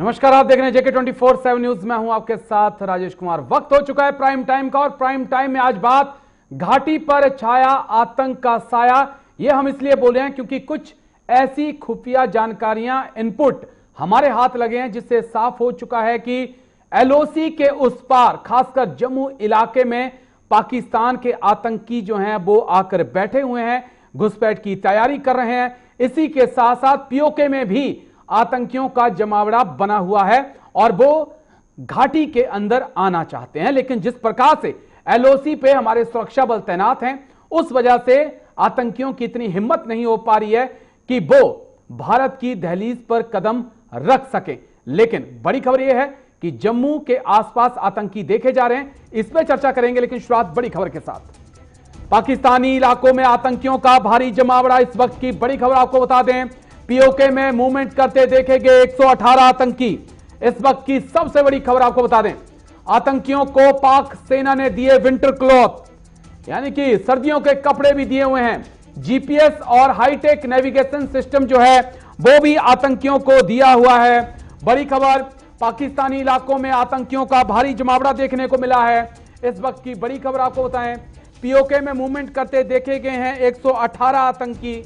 नमस्कार, आप देख रहे हैं जेके 24/7 न्यूज। मैं हूं आपके साथ राजेश कुमार। वक्त हो चुका है प्राइम टाइम का, और प्राइम टाइम में आज बात घाटी पर छाया आतंक का साया। यह हम इसलिए बोले हैं क्योंकि कुछ ऐसी खुफिया जानकारियां, इनपुट हमारे हाथ लगे हैं, जिससे साफ हो चुका है कि एलओसी के उस पार, खासकर जम्मू इलाके में पाकिस्तान के आतंकी जो हैं वो आकर बैठे हुए हैं, घुसपैठ की तैयारी कर रहे हैं। इसी के साथ साथ पीओके में भी आतंकियों का जमावड़ा बना हुआ है और वो घाटी के अंदर आना चाहते हैं। लेकिन जिस प्रकार से एलओसी पे हमारे सुरक्षा बल तैनात हैं, उस वजह से आतंकियों की इतनी हिम्मत नहीं हो पा रही है कि वो भारत की दहलीज पर कदम रख सके। लेकिन बड़ी खबर यह है कि जम्मू के आसपास आतंकी देखे जा रहे हैं। इस पर चर्चा करेंगे, लेकिन शुरुआत बड़ी खबर के साथ। पाकिस्तानी इलाकों में आतंकियों का भारी जमावड़ा। इस वक्त की बड़ी खबर आपको बता दें, पीओके में मूवमेंट करते देखे गए 118 आतंकी। इस वक्त की सबसे बड़ी खबर आपको बता दें, आतंकियों को पाक सेना ने दिए विंटर क्लॉथ, यानी कि सर्दियों के कपड़े भी दिए हुए हैं। जीपीएस और हाईटेक नेविगेशन सिस्टम जो है वो भी आतंकियों को दिया हुआ है। बड़ी खबर, पाकिस्तानी इलाकों में आतंकियों का भारी जमावड़ा देखने को मिला है। इस वक्त की बड़ी खबर आपको बताएं, पीओके में मूवमेंट करते देखे गए हैं 118 आतंकी।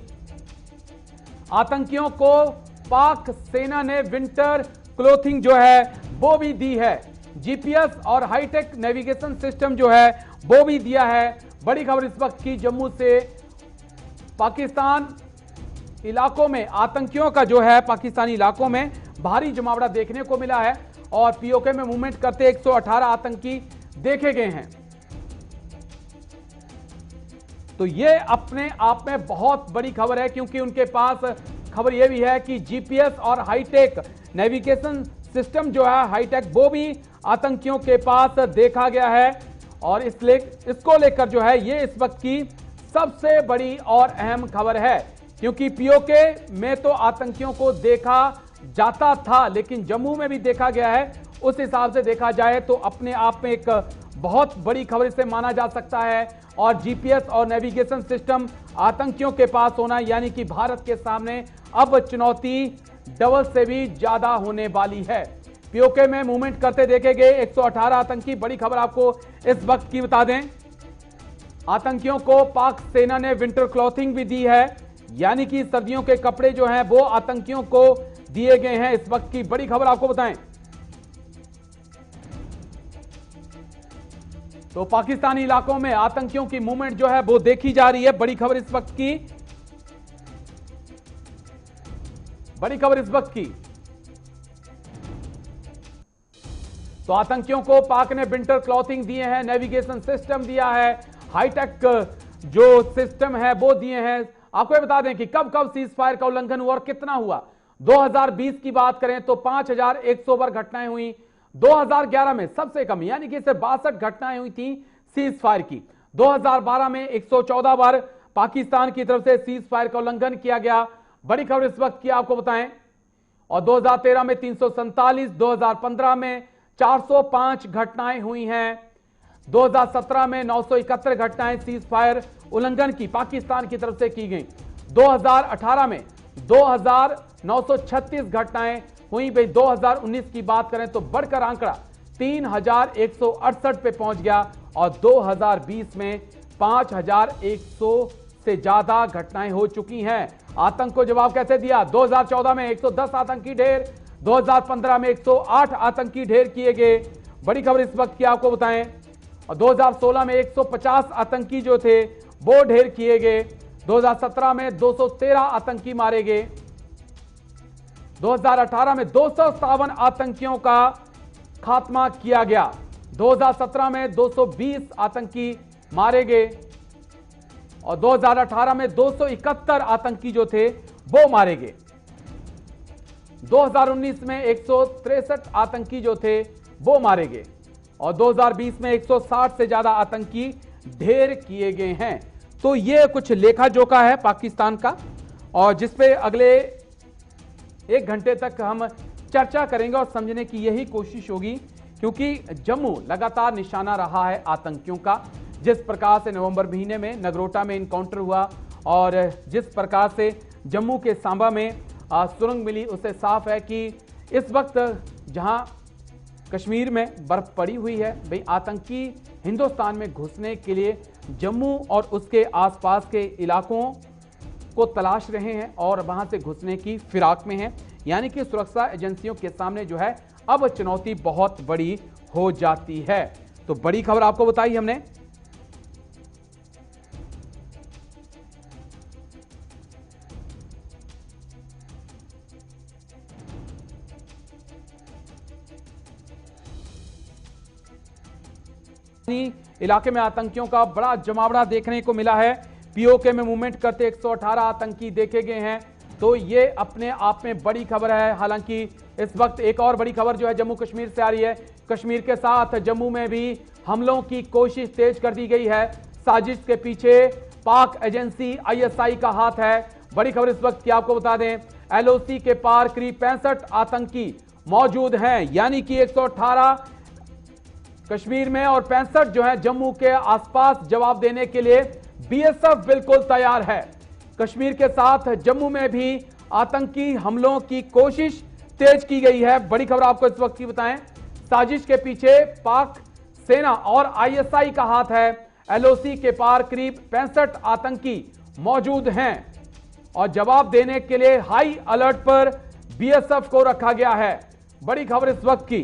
आतंकियों को पाक सेना ने विंटर क्लोथिंग जो है वो भी दी है। जीपीएस और हाईटेक नेविगेशन सिस्टम जो है वो भी दिया है। बड़ी खबर इस वक्त की जम्मू से, पाकिस्तान इलाकों में आतंकियों का जो है पाकिस्तानी इलाकों में भारी जमावड़ा देखने को मिला है और पीओके में मूवमेंट करते 118 आतंकी देखे गए हैं। तो ये अपने आप में बहुत बड़ी खबर है, क्योंकि उनके पास खबर यह भी है कि जीपीएस और हाईटेक नेविगेशन सिस्टम जो है हाईटेक, वो भी आतंकियों के पास देखा गया है। और इसको लेकर जो है ये इस वक्त की सबसे बड़ी और अहम खबर है, क्योंकि पीओके में तो आतंकियों को देखा जाता था, लेकिन जम्मू में भी देखा गया है। उस हिसाब से देखा जाए तो अपने आप में एक बहुत बड़ी खबर इसे माना जा सकता है। और जीपीएस और नेविगेशन सिस्टम आतंकियों के पास होना, यानी कि भारत के सामने अब चुनौती डबल से भी ज्यादा होने वाली है। पीओके में मूवमेंट करते देखे गए 118 आतंकी। बड़ी खबर आपको इस वक्त की बता दें, आतंकियों को पाक सेना ने विंटर क्लॉथिंग भी दी है, यानी कि सर्दियों के कपड़े जो हैं वो आतंकियों को दिए गए हैं। इस वक्त की बड़ी खबर आपको बताएं, तो पाकिस्तानी इलाकों में आतंकियों की मूवमेंट जो है वो देखी जा रही है। बड़ी खबर इस वक्त की, बड़ी खबर इस वक्त की, तो आतंकियों को पाक ने विंटर क्लॉथिंग दिए हैं, नेविगेशन सिस्टम दिया है, हाईटेक जो सिस्टम है वो दिए हैं। आपको ये बता दें कि कब कब सीज फायर का उल्लंघन हुआ और कितना हुआ। 2020 की बात करें तो 5100 बार घटनाएं हुई। 2011 में सबसे कम, यानी कि सिर्फ 62 घटनाएं हुई थी सीज फायर की। 2012 में 114 बार पाकिस्तान की तरफ से सीज फायर का उल्लंघन किया गया। बड़ी खबर इस वक्त की आपको बताएं, और 2013 में 347, 2015 में 405 घटनाएं हुई हैं, 2017 में 971 घटनाएं सीज फायर उल्लंघन की पाकिस्तान की तरफ से की गई। 2018 में 2936 घटनाएं हुई। भाई 2019 की बात करें तो बढ़कर आंकड़ा 3168 पे पहुंच गया, और 2020 में 5100 से ज्यादा घटनाएं हो चुकी हैं। आतंक को जवाब कैसे दिया? 2014 में 110 आतंकी ढेर, 2015 में 108 आतंकी ढेर किए गए। बड़ी खबर इस वक्त की आपको बताएं, और 2016 में 150 आतंकी जो थे वो ढेर किए गए। 2017 में 213 आतंकी मारे गए। 2018 में 257 आतंकियों का खात्मा किया गया। 2017 में 220 आतंकी मारे गए, और 2018 में 271 आतंकी जो थे वो मारे गए। 2019 में 163 आतंकी जो थे वो मारे गए, और 2020 में 160 से ज्यादा आतंकी ढेर किए गए हैं। तो ये कुछ लेखा जोखा है पाकिस्तान का, और जिसपे अगले 1 घंटे तक हम चर्चा करेंगे और समझने की यही कोशिश होगी, क्योंकि जम्मू लगातार निशाना रहा है आतंकियों का। जिस प्रकार से नवंबर महीने में नगरोटा में इनकाउंटर हुआ, और जिस प्रकार से जम्मू के सांबा में सुरंग मिली, उससे साफ है कि इस वक्त जहां कश्मीर में बर्फ पड़ी हुई है, भाई आतंकी हिंदुस्तान में घुसने के लिए जम्मू और उसके आसपास के इलाकों को तलाश रहे हैं और वहां से घुसने की फिराक में हैं। यानी कि सुरक्षा एजेंसियों के सामने जो है अब चुनौती बहुत बड़ी हो जाती है। तो बड़ी खबर आपको बताई हमने। इलाके में आतंकियों का बड़ा जमावड़ा देखने को मिला है। पीओके में मूवमेंट करते 118 आतंकी देखे गए हैं। तो ये अपने आप में बड़ी खबर है। हालांकि इस वक्त एक और बड़ी खबर जो है जम्मू कश्मीर से आ रही है। कश्मीर के साथ जम्मू में भी हमलों की कोशिश तेज कर दी गई है। साजिश के पीछे पाक एजेंसी आईएसआई का हाथ है। बड़ी खबर इस वक्त की आपको बता दें, एलओसी के पार करीब 65 आतंकी मौजूद हैं। यानी कि 118 कश्मीर में और 65 जो है जम्मू के आसपास। जवाब देने के लिए बीएसएफ बिल्कुल तैयार है। कश्मीर के साथ जम्मू में भी आतंकी हमलों की कोशिश तेज की गई है। बड़ी खबर आपको इस वक्त की बताएं, साजिश के पीछे पाक सेना और आईएसआई का हाथ है। एलओसी के पार करीब 65 आतंकी मौजूद हैं और जवाब देने के लिए हाई अलर्ट पर बीएसएफ को रखा गया है। बड़ी खबर इस वक्त की,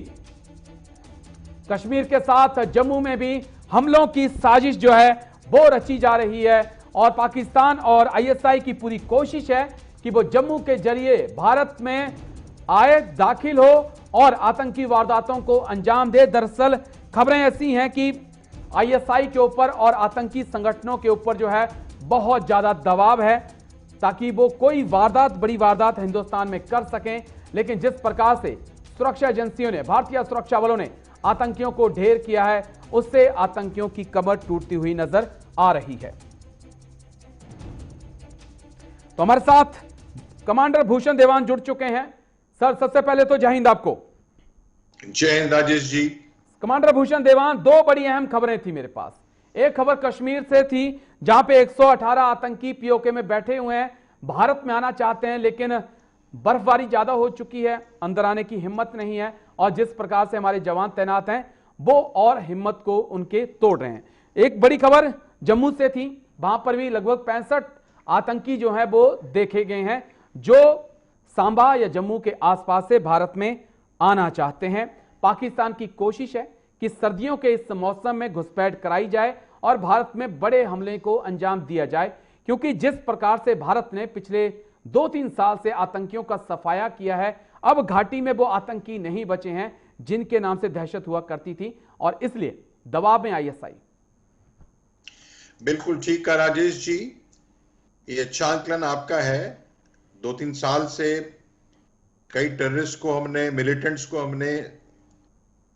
कश्मीर के साथ जम्मू में भी हमलों की साजिश जो है वो रची जा रही है और पाकिस्तान और आईएसआई की पूरी कोशिश है कि वो जम्मू के जरिए भारत में आए, दाखिल हो और आतंकी वारदातों को अंजाम दे। दरअसल खबरें ऐसी हैं कि आईएसआई के ऊपर और आतंकी संगठनों के ऊपर जो है बहुत ज्यादा दबाव है ताकि वो कोई वारदात, बड़ी वारदात हिंदुस्तान में कर सकें। लेकिन जिस प्रकार से सुरक्षा एजेंसियों ने, भारतीय सुरक्षा बलों ने आतंकियों को ढेर किया है, उससे आतंकियों की कमर टूटती हुई नजर आ रही है। तो हमारे साथ कमांडर भूषण देवान जुड़ चुके हैं। सर, सबसे पहले तो जय हिंद आपको। जय हिंद राजेश जी। कमांडर भूषण देवान, दो बड़ी अहम खबरें थी मेरे पास। एक खबर कश्मीर से थी जहां पे 118 आतंकी पीओके में बैठे हुए हैं, भारत में आना चाहते हैं लेकिन बर्फबारी ज्यादा हो चुकी है, अंदर आने की हिम्मत नहीं है और जिस प्रकार से हमारे जवान तैनात हैं वो और हिम्मत को उनके तोड़ रहे हैं। एक बड़ी खबर जम्मू से थी, वहां पर भी लगभग 65 आतंकी जो है वो देखे गए हैं जो सांबा या जम्मू के आसपास से भारत में आना चाहते हैं। पाकिस्तान की कोशिश है कि सर्दियों के इस मौसम में घुसपैठ कराई जाए और भारत में बड़े हमले को अंजाम दिया जाए, क्योंकि जिस प्रकार से भारत ने पिछले 2-3 साल से आतंकियों का सफाया किया है, अब घाटी में वो आतंकी नहीं बचे हैं जिनके नाम से दहशत हुआ करती थी और इसलिए दबाव में आईएसआई। बिल्कुल ठीक कहा राजेश जी, ये अच्छा आकलन आपका है। 2-3 साल से कई टेररिस्ट को हमने, मिलिटेंट्स को हमने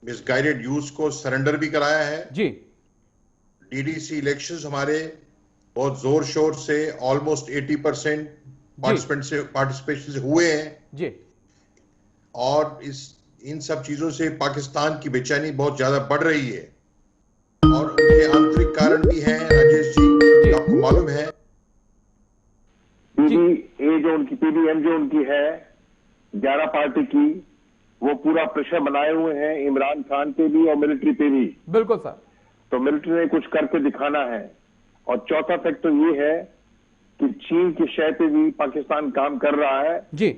मिसगाइडेड यूथ को सरेंडर भी कराया है जी। डीडीसी इलेक्शंस हमारे बहुत जोर शोर से ऑलमोस्ट 80% पार्टिसिपेशन से हुए हैं जी। और इन सब चीजों से पाकिस्तान की बेचैनी बहुत ज्यादा बढ़ रही है और उनके आंतरिक कारण भी हैं राजेश जी, आपको मालूम है। पीडीए जो उनकी पीडीएम जो उनकी है 11 पार्टी की, वो पूरा प्रेशर बनाए हुए हैं इमरान खान पे भी और मिलिट्री पे भी। बिल्कुल सर। तो मिलिट्री ने कुछ करके दिखाना है। और चौथा फैक्टर ये है कि चीन की शय पे भी पाकिस्तान काम कर रहा है जी।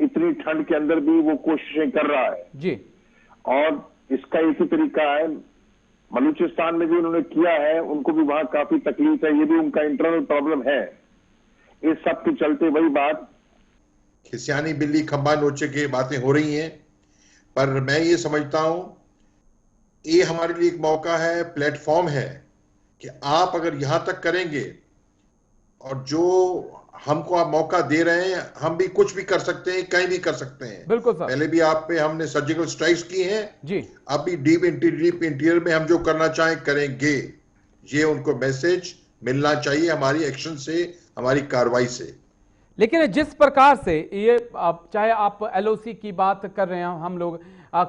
इतनी ठंड के अंदर भी वो कोशिशें कर रहा है जी। और इसका एक ही तरीका है, बलूचिस्तान में भी उन्होंने किया है, उनको भी वहां काफी तकलीफ है, ये भी उनका इंटरनल प्रॉब्लम है। इस सब के चलते वही बात खिसियानी बिल्ली खंबा नोचे की बातें हो रही हैं, पर मैं ये समझता हूं ये हमारे लिए एक मौका है, प्लेटफॉर्म है कि आप अगर यहां तक करेंगे और जो हमको आप मौका दे रहे हैं, हम भी कुछ भी कर सकते हैं, कहीं भी कर सकते हैं। बिल्कुल सर। पहले भी आप पे हमने सर्जिकल स्ट्राइक्स की हैं जी। अभी डीप इंटीरियर में हम जो करना चाहें करेंगे। ये उनको मैसेज मिलना चाहिए हमारी एक्शन से, हमारी कार्रवाई से। लेकिन जिस प्रकार से ये चाहे आप एलओसी की बात कर रहे हैं, हम लोग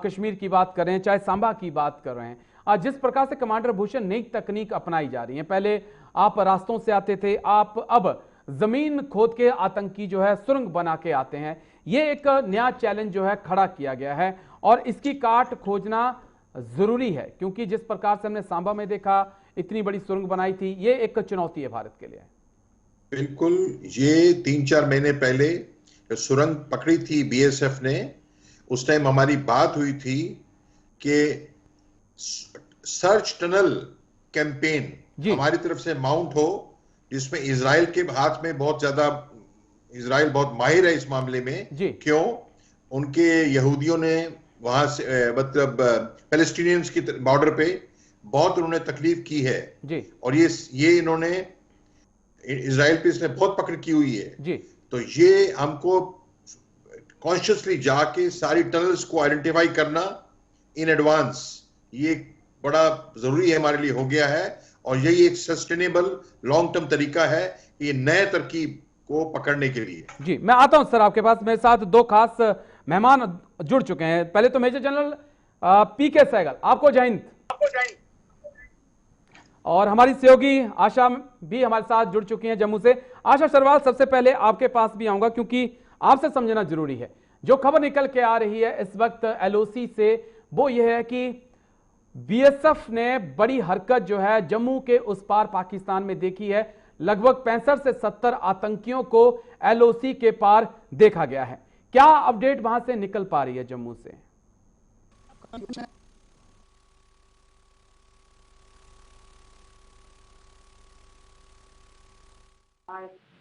कश्मीर की बात कर रहे हैं, चाहे सांबा की बात कर रहे हैं, जिस प्रकार से कमांडर भूषण नई तकनीक अपनाई जा रही है, पहले आप रास्तों से आते थे, आप अब जमीन खोद के आतंकी जो है सुरंग बना के आते हैं। ये एक नया चैलेंज जो है खड़ा किया गया है और इसकी काट खोजना जरूरी है, क्योंकि जिस प्रकार से हमने सांबा में देखा, इतनी बड़ी सुरंग बनाई थी, ये एक चुनौती है भारत के लिए। बिल्कुल, ये 3-4 महीने पहले सुरंग पकड़ी थी बीएसएफ ने, उस टाइम हमारी बात हुई थी कि सर्च टनल कैंपेन हमारी तरफ से माउंट हो, जिसमें इजराइल के हाथ में बहुत ज्यादा, इजराइल बहुत माहिर है इस मामले में। क्यों? उनके यहूदियों ने वहां से मतलब पैलेस्टीनियंस की बॉर्डर पे बहुत उन्होंने तकलीफ की है जी। और ये इन्होंने इजराइल पे इसने बहुत पकड़ की हुई है जी। तो ये हमको कॉन्शियसली जाके सारी टनल्स को आइडेंटिफाई करना इन एडवांस, ये बड़ा जरूरी है, हमारे लिए हो गया है। और यही एक सस्टेनेबल लॉन्ग टर्म तरीका है ये नए तरकीब को पकड़ने के लिए। जी, मैं आता हूं सर आपके पास। मेरे साथ दो खास मेहमान जुड़ चुके हैं। पहले तो मेजर जनरल पीके सहगल, आपको जय हिंद। और हमारी सहयोगी आशा भी हमारे साथ जुड़ चुकी हैं जम्मू से। आशा सरवाल, सबसे पहले आपके पास भी आऊंगा, क्योंकि आपसे समझना जरूरी है। जो खबर निकल के आ रही है इस वक्त एलओसी से, वो ये है कि बीएसएफ ने बड़ी हरकत जो है जम्मू के उस पार पाकिस्तान में देखी है। लगभग 65 से 70 आतंकियों को एलओसी के पार देखा गया है। क्या अपडेट वहां से निकल पा रही है जम्मू से?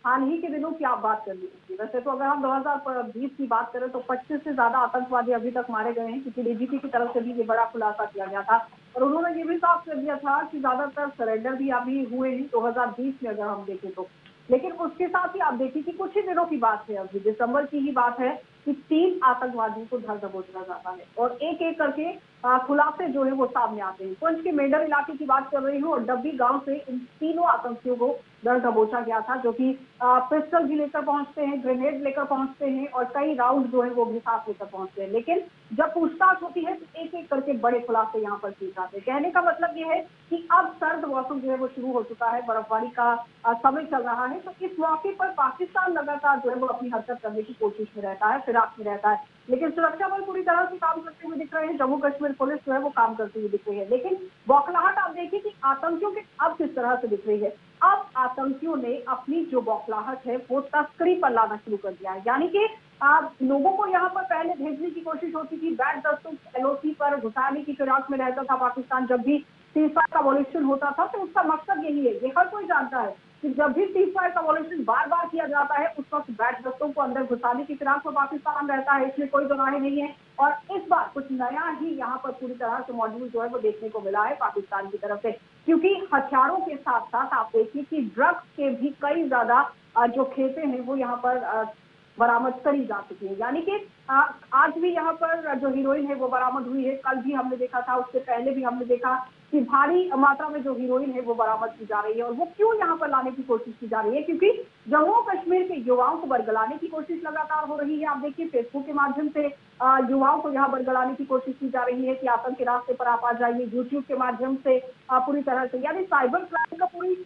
हाल ही के दिनों की आप बात कर लीजिए। वैसे तो अगर हम 2020 की बात करें तो 25 से ज्यादा आतंकवादी अभी तक मारे गए हैं, क्योंकि डीजीपी की तरफ से भी ये बड़ा खुलासा किया गया था और उन्होंने ये भी साफ कर दिया था कि ज्यादातर सरेंडर भी अभी हुए हैं 2020 में अगर हम देखें तो। लेकिन उसके साथ ही आप देखिए कि कुछ ही दिनों की बात है, अभी दिसंबर की ही बात है कि 3 आतंकवादियों को धर दबोचा जाता है और एक एक करके खुलासे जो है वो सामने आते हैं। पंच के मेंढर इलाके की बात कर रही हूँ और डब्बी गांव से इन तीनों आतंकियों को धर दबोचा गया था, जो कि पिस्टल भी लेकर पहुंचते हैं, ग्रेनेड लेकर पहुंचते हैं और कई राउंड जो है वो भी साथ लेकर पहुंचते हैं। लेकिन जब पूछताछ होती है तो एक एक करके बड़े खुलासे यहाँ पर किए जाते हैं। कहने का मतलब ये है कि अब सर्द मौसम जो है वो शुरू हो चुका है, बर्फबारी का समय चल रहा है, तो इस मौके पर पाकिस्तान लगातार जो है वो अपनी हरकत करने की कोशिश में रहता है, फिराक में रहता है। लेकिन सुरक्षा बल पूरी तरह से काम करते हुए दिख रहे हैं, जम्मू कश्मीर पुलिस जो है वो काम करती हुई दिख रही है। लेकिन बौखलाहट आप देखिए कि आतंकियों के अब किस तरह से दिख रही है। अब आतंकियों ने अपनी जो बौखलाहट है वो तस्करी पर लाना शुरू कर दिया है। यानी कि लोगों को यहाँ पर पहले भेजने की कोशिश होती थी, बैठ दस्तों एलओसी पर घुसाने की फिराक में रहता था पाकिस्तान। जब भी सीज़फायर का वॉल्यूशन होता था तो उसका मकसद यही है, ये हर कोई जानता है कि जब भी सीज़फायर का वॉल्यूशन बार बार किया जाता है उस वक्त बैठ दस्तों को अंदर घुसाने की फिराक में पाकिस्तान रहता है, इसमें कोई दोराहे नहीं है। और इस बार कुछ नया ही यहाँ पर पूरी तरह से मॉड्यूल जो है वो देखने को मिला है पाकिस्तान की तरफ से, क्योंकि हथियारों के साथ साथ आप देखिए कि ड्रग्स के भी कई ज्यादा जो खेपे हैं वो यहाँ पर बरामद करी जा चुकी है। यानी कि आज भी यहाँ पर जो हीरोइन है वो बरामद हुई है, कल भी हमने देखा था, उससे पहले भी हमने देखा कि भारी मात्रा में जो हीरोइन है वो बरामद की जा रही है। और वो क्यों यहाँ पर लाने की कोशिश की जा रही है? क्योंकि जम्मू कश्मीर के युवाओं को बरगलाने की कोशिश लगातार हो रही है। आप देखिए फेसबुक के माध्यम से युवाओं को यहाँ बरगलाने की कोशिश की जा रही है कि आतंक के रास्ते पर आप आ जाइए। यूट्यूब के माध्यम से पूरी तरह से, यानी साइबर क्राइम का पूरी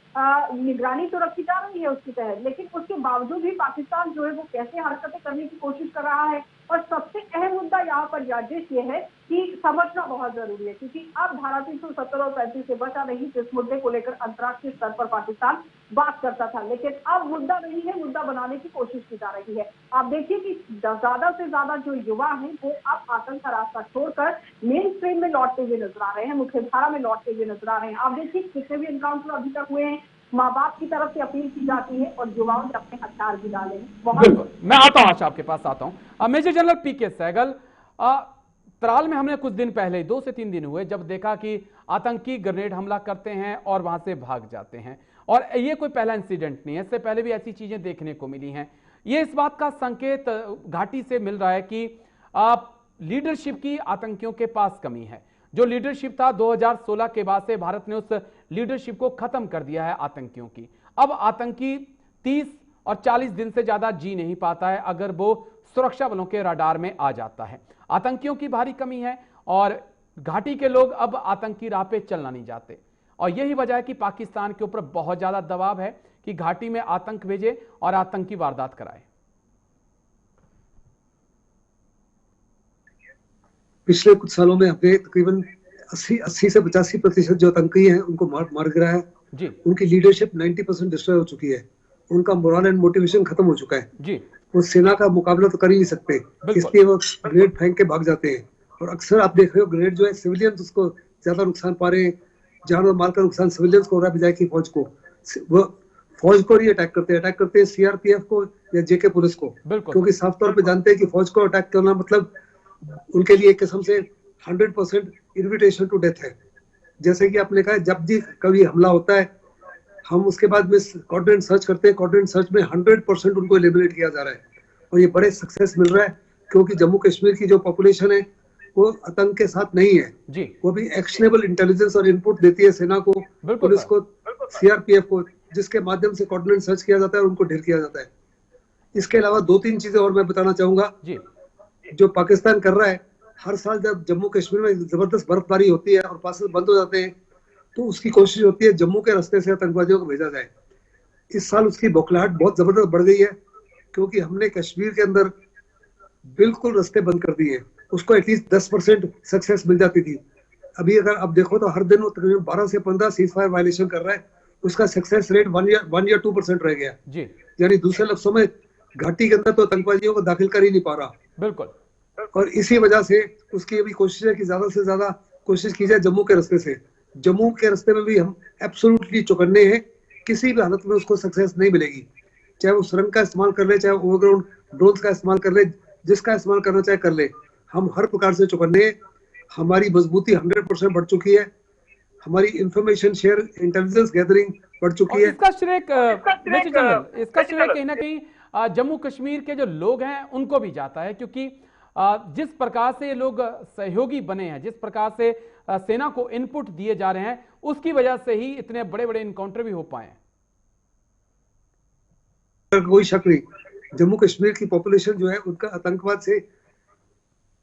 निगरानी तो रखी जा रही है उसके तहत, लेकिन उसके बावजूद भी पाकिस्तान जो है वो कैसे हरकतें करने की कोशिश कर रहा है। और सबसे अहम मुद्दा यहाँ पर याजिश ये है कि समझना बहुत जरूरी है, क्योंकि अब धारा 370 और 35 से बचा नहीं, जिस मुद्दे को लेकर अंतर्राष्ट्रीय स्तर पर पाकिस्तान बात करता था, लेकिन अब मुद्दा नहीं है, मुद्दा बनाने की कोशिश की जा रही है। आप देखिए कि ज्यादा से ज्यादा जो युवा हैं वो अब आतंक का रास्ता छोड़कर मेन स्ट्रीम में लौटते हुए नजर आ रहे हैं, मुख्यधारा में लौटते हुए नजर आ रहे हैं। आप देखिए कितने भी एनकाउंटर अभी तक हुए हैं, माँ बाप की तरफ से अपील की जाती है और युवाओं ने अपने हथियार भी डाले हैं। बिल्कुल, मैं आता हूं आशा, आपके पास आता हूं। मेजर जनरल पीके सहगल, त्राल में हमने कुछ दिन पहले, 2 से 3 दिन हुए, जब देखा कि आतंकी ग्रेनेड हमला करते हैं और वहां से भाग जाते हैं, और ये कोई पहला इंसिडेंट नहीं है, इससे पहले भी ऐसी चीजें देखने को मिली हैं। ये इस बात का संकेत घाटी से मिल रहा है कि लीडरशिप की आतंकियों के पास कमी है। जो लीडरशिप था 2016 के बाद से भारत ने उस लीडरशिप को खत्म कर दिया है आतंकियों की। अब आतंकी 30 और 40 दिन से ज्यादा जी नहीं पाता है अगर वो सुरक्षा बलों के रडार में आ जाता है। आतंकियों की भारी कमी है और घाटी के लोग अब आतंकी राह पे चलना नहीं चाहते, और यही वजह है कि पाकिस्तान के ऊपर बहुत ज्यादा दबाव है कि घाटी में आतंक भेजे और आतंकी वारदात कराए। पिछले कुछ सालों में हमने तकरीबन 80 से 85% जो आतंकी हैं उनको मार गिराया है जी उनकी लीडरशिप 90% डिस्ट्रॉय हो चुकी है, उनका मोरल एंड मोटिवेशन खत्म हो चुका है, जी वो सेना का मुकाबला तो कर ही नहीं सकते, इसलिए वो ग्रेनेड फेंक के भाग जाते हैं। और अक्सर आप देख रहे हो ग्रेनेड जो है सिविलियंस उसको ज्यादा नुकसान पा रहे हैं, जान और माल का नुकसान सिविलियंस को हो रहा है बजाय की फौज को। वो फौज को ही अटैक करते हैं सीआरपीएफ को या जेके पुलिस को, क्योंकि साफ तौर पे जानते हैं कि फौज को अटैक करना मतलब उनके लिए एक किस्म से 100% इन्विटेशन टू डेथ है। जैसे कि आपने कहा जब भी कभी हमला होता है हम उसके बाद में कोऑर्डिनेट सर्च करते हैं, कोऑर्डिनेट सर्च में 100% उनको एलिमिनेट किया जा रहा है और ये बड़े सक्सेस मिल रहा है, क्योंकि जम्मू कश्मीर की जो पॉपुलेशन है वो आतंक के साथ नहीं है जी, वो भी एक्शनेबल इंटेलिजेंस और इनपुट देती है सेना को, पुलिस को, सीआरपीएफ को, जिसके माध्यम से कोऑर्डिनेट सर्च किया जाता है और उनको ढेर किया जाता है। इसके अलावा 2-3 चीजें और मैं बताना चाहूंगा जी। जो पाकिस्तान कर रहा है। हर साल जब जम्मू कश्मीर में जबरदस्त बर्फबारी होती है और पास बंद हो जाते हैं तो उसकी कोशिश होती है जम्मू के रास्ते से आतंकवादियों को भेजा जाए। इस साल उसकी बौखलाहट बहुत जबरदस्त बढ़ गई है, क्योंकि हमने कश्मीर के अंदर बिल्कुल रास्ते बंद कर दिए, उसको एटलीस्ट 10% सक्सेस मिल जाती थी। अभी अगर आप देखो तो हर दिन वो तकरीबन 12 से 15 सीज फायर वायलेशन कर रहा है, उसका सक्सेस रेट 1 या 2% रह गया जी। यानी दूसरे लफ्जों में घाटी के अंदर तो आतंकवादियों को दाखिल कर ही नहीं पा रहा। बिल्कुल। और इसी वजह से उसकी अभी कोशिश है कि ज्यादा से ज्यादा कोशिश की जाए जम्मू के रास्ते से। जम्मू के रास्ते में भी हम एब्सोल्युटली चौकन्ने हैं, किसी भी हालत में उसको सक्सेस नहीं मिलेगी, चाहे वो सुरंग का इस्तेमाल कर ले, चाहे ओवरग्राउंड ड्रोन्स का इस्तेमाल कर ले, जिसका इस्तेमाल करना चाहे कर ले, हम हर प्रकार से चौकन्ने हैं। हमारी मजबूती 100% बढ़ चुकी है, हमारी इंफॉर्मेशन शेयर इंटेलिजेंस गैदरिंग बढ़ चुकी है। इसका श्रेय कहीं ना कहीं जम्मू कश्मीर के जो लोग हैं उनको भी जाता है, क्योंकि जिस प्रकार से ये लोग सहयोगी बने हैं, जिस प्रकार से सेना को इनपुट दिए जा रहे हैं, उसकी वजह से ही इतने बड़े बड़े इनकाउंटर भी हो पाए हैं। कोई शक नहीं, जम्मू कश्मीर की पॉपुलेशन जो है उनका आतंकवाद से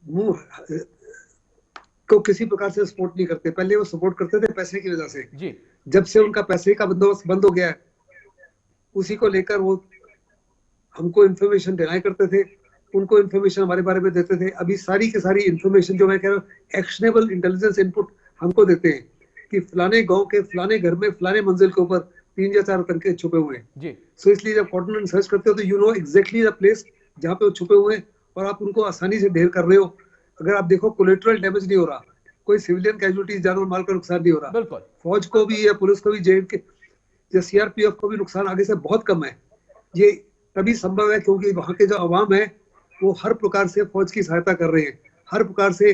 मुंह को किसी प्रकार से सपोर्ट नहीं करते। पहले वो सपोर्ट करते थे पैसे की वजह से जी। जब से उनका पैसे का बंदोबस्त बंद हो गया है, उसी को लेकर वो हमको इन्फॉर्मेशन डिनाई करते थे, उनको इन्फॉर्मेशन हमारे बारे में देते थे। अभी सारी की सारी इन्फॉर्मेशन जो मैं कह रहा हूँ एक्शनेबल इंटेलिजेंस इनपुट हमको देते हैं कि फलाने गांव के फलाने घर में फलाने मंजिल के ऊपर 3 या 4 आतंकी छुपे हुए हैं जी। सो इसलिए जब कोऑर्डिनेट सर्च करते हो तो you know exactly the place जहाँ पे वो छुपे हुए हैं और आप उनको आसानी से ढेर कर रहे हो। अगर आप देखो कोलेटरल डैमेज नहीं हो रहा, कोई सिविलियन कैजुअलिटीज जानवर माल का नुकसान नहीं हो रहा, फौज को भी या पुलिस को भी जेके या सीआरपीएफ को भी नुकसान आगे से बहुत कम है। ये तभी संभव है क्योंकि वहां के जो अवाम है वो हर प्रकार से फौज की सहायता कर रहे हैं, हर प्रकार से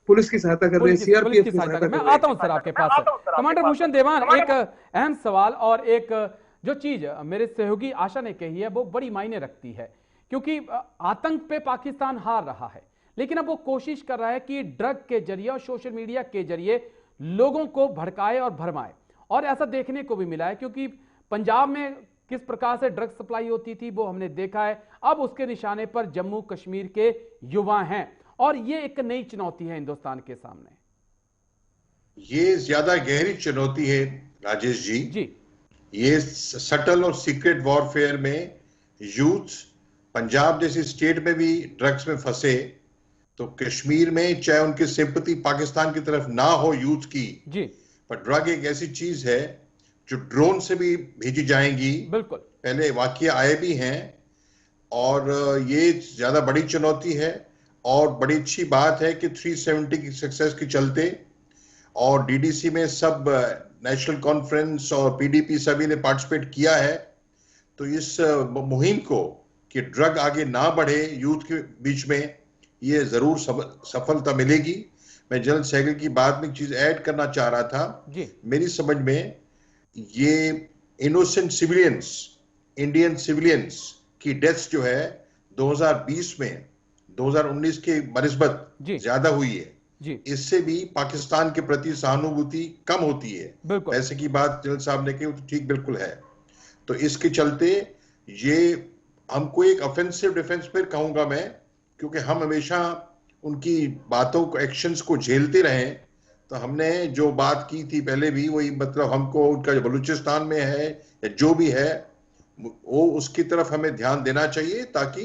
पुलिस की सहायता कर रहे हैं, सीआरपीएफ की सहायता कर रहे हैं। मैं आता हूं सर आपके पास। कमांडर भूषण देवान, एक अहम सवाल और एक जो चीज मेरे सहयोगी आशा ने कही है वो बड़ी मायने रखती है, क्योंकि आतंक पे पाकिस्तान हार रहा है, लेकिन अब वो कोशिश कर रहा है कि ड्रग के जरिए और सोशल मीडिया के जरिए लोगों को भड़काए और भरमाए। और ऐसा देखने को भी मिला है, क्योंकि पंजाब में किस प्रकार से ड्रग सप्लाई होती थी वो हमने देखा है, अब उसके निशाने पर जम्मू कश्मीर के युवा हैं और ये एक नई चुनौती है हिंदुस्तान के सामने। ये ज्यादा गहरी चुनौती है राजेश जी। ये सटल और सीक्रेट वॉरफेयर में यूथ पंजाब जैसी स्टेट में भी ड्रग्स में फंसे, तो कश्मीर में चाहे उनकी सिंपैथी पाकिस्तान की तरफ ना हो यूथ की जी, पर ड्रग एक ऐसी चीज है जो ड्रोन से भी भेजी जाएंगी। बिल्कुल, पहले वाकया आए भी हैं और ये ज्यादा बड़ी चुनौती है। और बड़ी अच्छी बात है कि 370 की सक्सेस के चलते और डीडीसी में सब नेशनल कॉन्फ्रेंस और पीडीपी सभी ने पार्टिसिपेट किया है, तो इस मुहिम को कि ड्रग आगे ना बढ़े यूथ के बीच में, ये जरूर सफलता मिलेगी। मैं जनरल सहगल की बात में एक चीज ऐड करना चाह रहा था जी। मेरी समझ में ये इनोसेंट सिविलियंस, इंडियन सिविलियंस की डेथ्स जो है 2020 में 2019 के बनिस्बत ज्यादा हुई है जी। इससे भी पाकिस्तान के प्रति सहानुभूति कम होती है। ऐसे की बात जनरल साहब ने कही तो ठीक बिल्कुल है। तो इसके चलते ये हमको एक ऑफेंसिव डिफेंस फिर कहूंगा मैं, क्योंकि हम हमेशा उनकी बातों को, एक्शंस को झेलते रहे। तो हमने जो बात की थी पहले भी वही, मतलब हमको उनका जो बलूचिस्तान में है या जो भी है वो उसकी तरफ हमें ध्यान देना चाहिए ताकि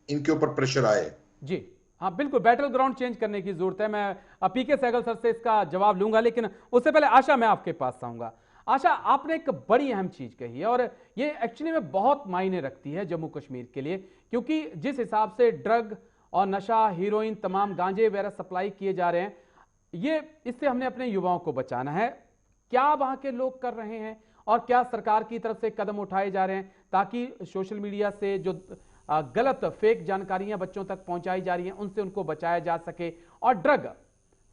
इनके ऊपर प्रेशर आए। जी हाँ बिल्कुल, बैटल ग्राउंड चेंज करने की जरूरत है। मैं पीके सहगल सर से इसका जवाब लूंगा, लेकिन उससे पहले आशा मैं आपके पास आऊंगा। आशा, आपने एक बड़ी अहम चीज कही है और ये एक्चुअली में बहुत मायने रखती है जम्मू कश्मीर के लिए, क्योंकि जिस हिसाब से ड्रग और नशा, हीरोइन, तमाम गांजे वगैरह सप्लाई किए जा रहे हैं, ये इससे हमने अपने युवाओं को बचाना है। क्या वहां के लोग कर रहे हैं और क्या सरकार की तरफ से कदम उठाए जा रहे हैं ताकि सोशल मीडिया से जो गलत फेक जानकारियां बच्चों तक पहुंचाई जा रही हैं उनसे उनको बचाया जा सके, और ड्रग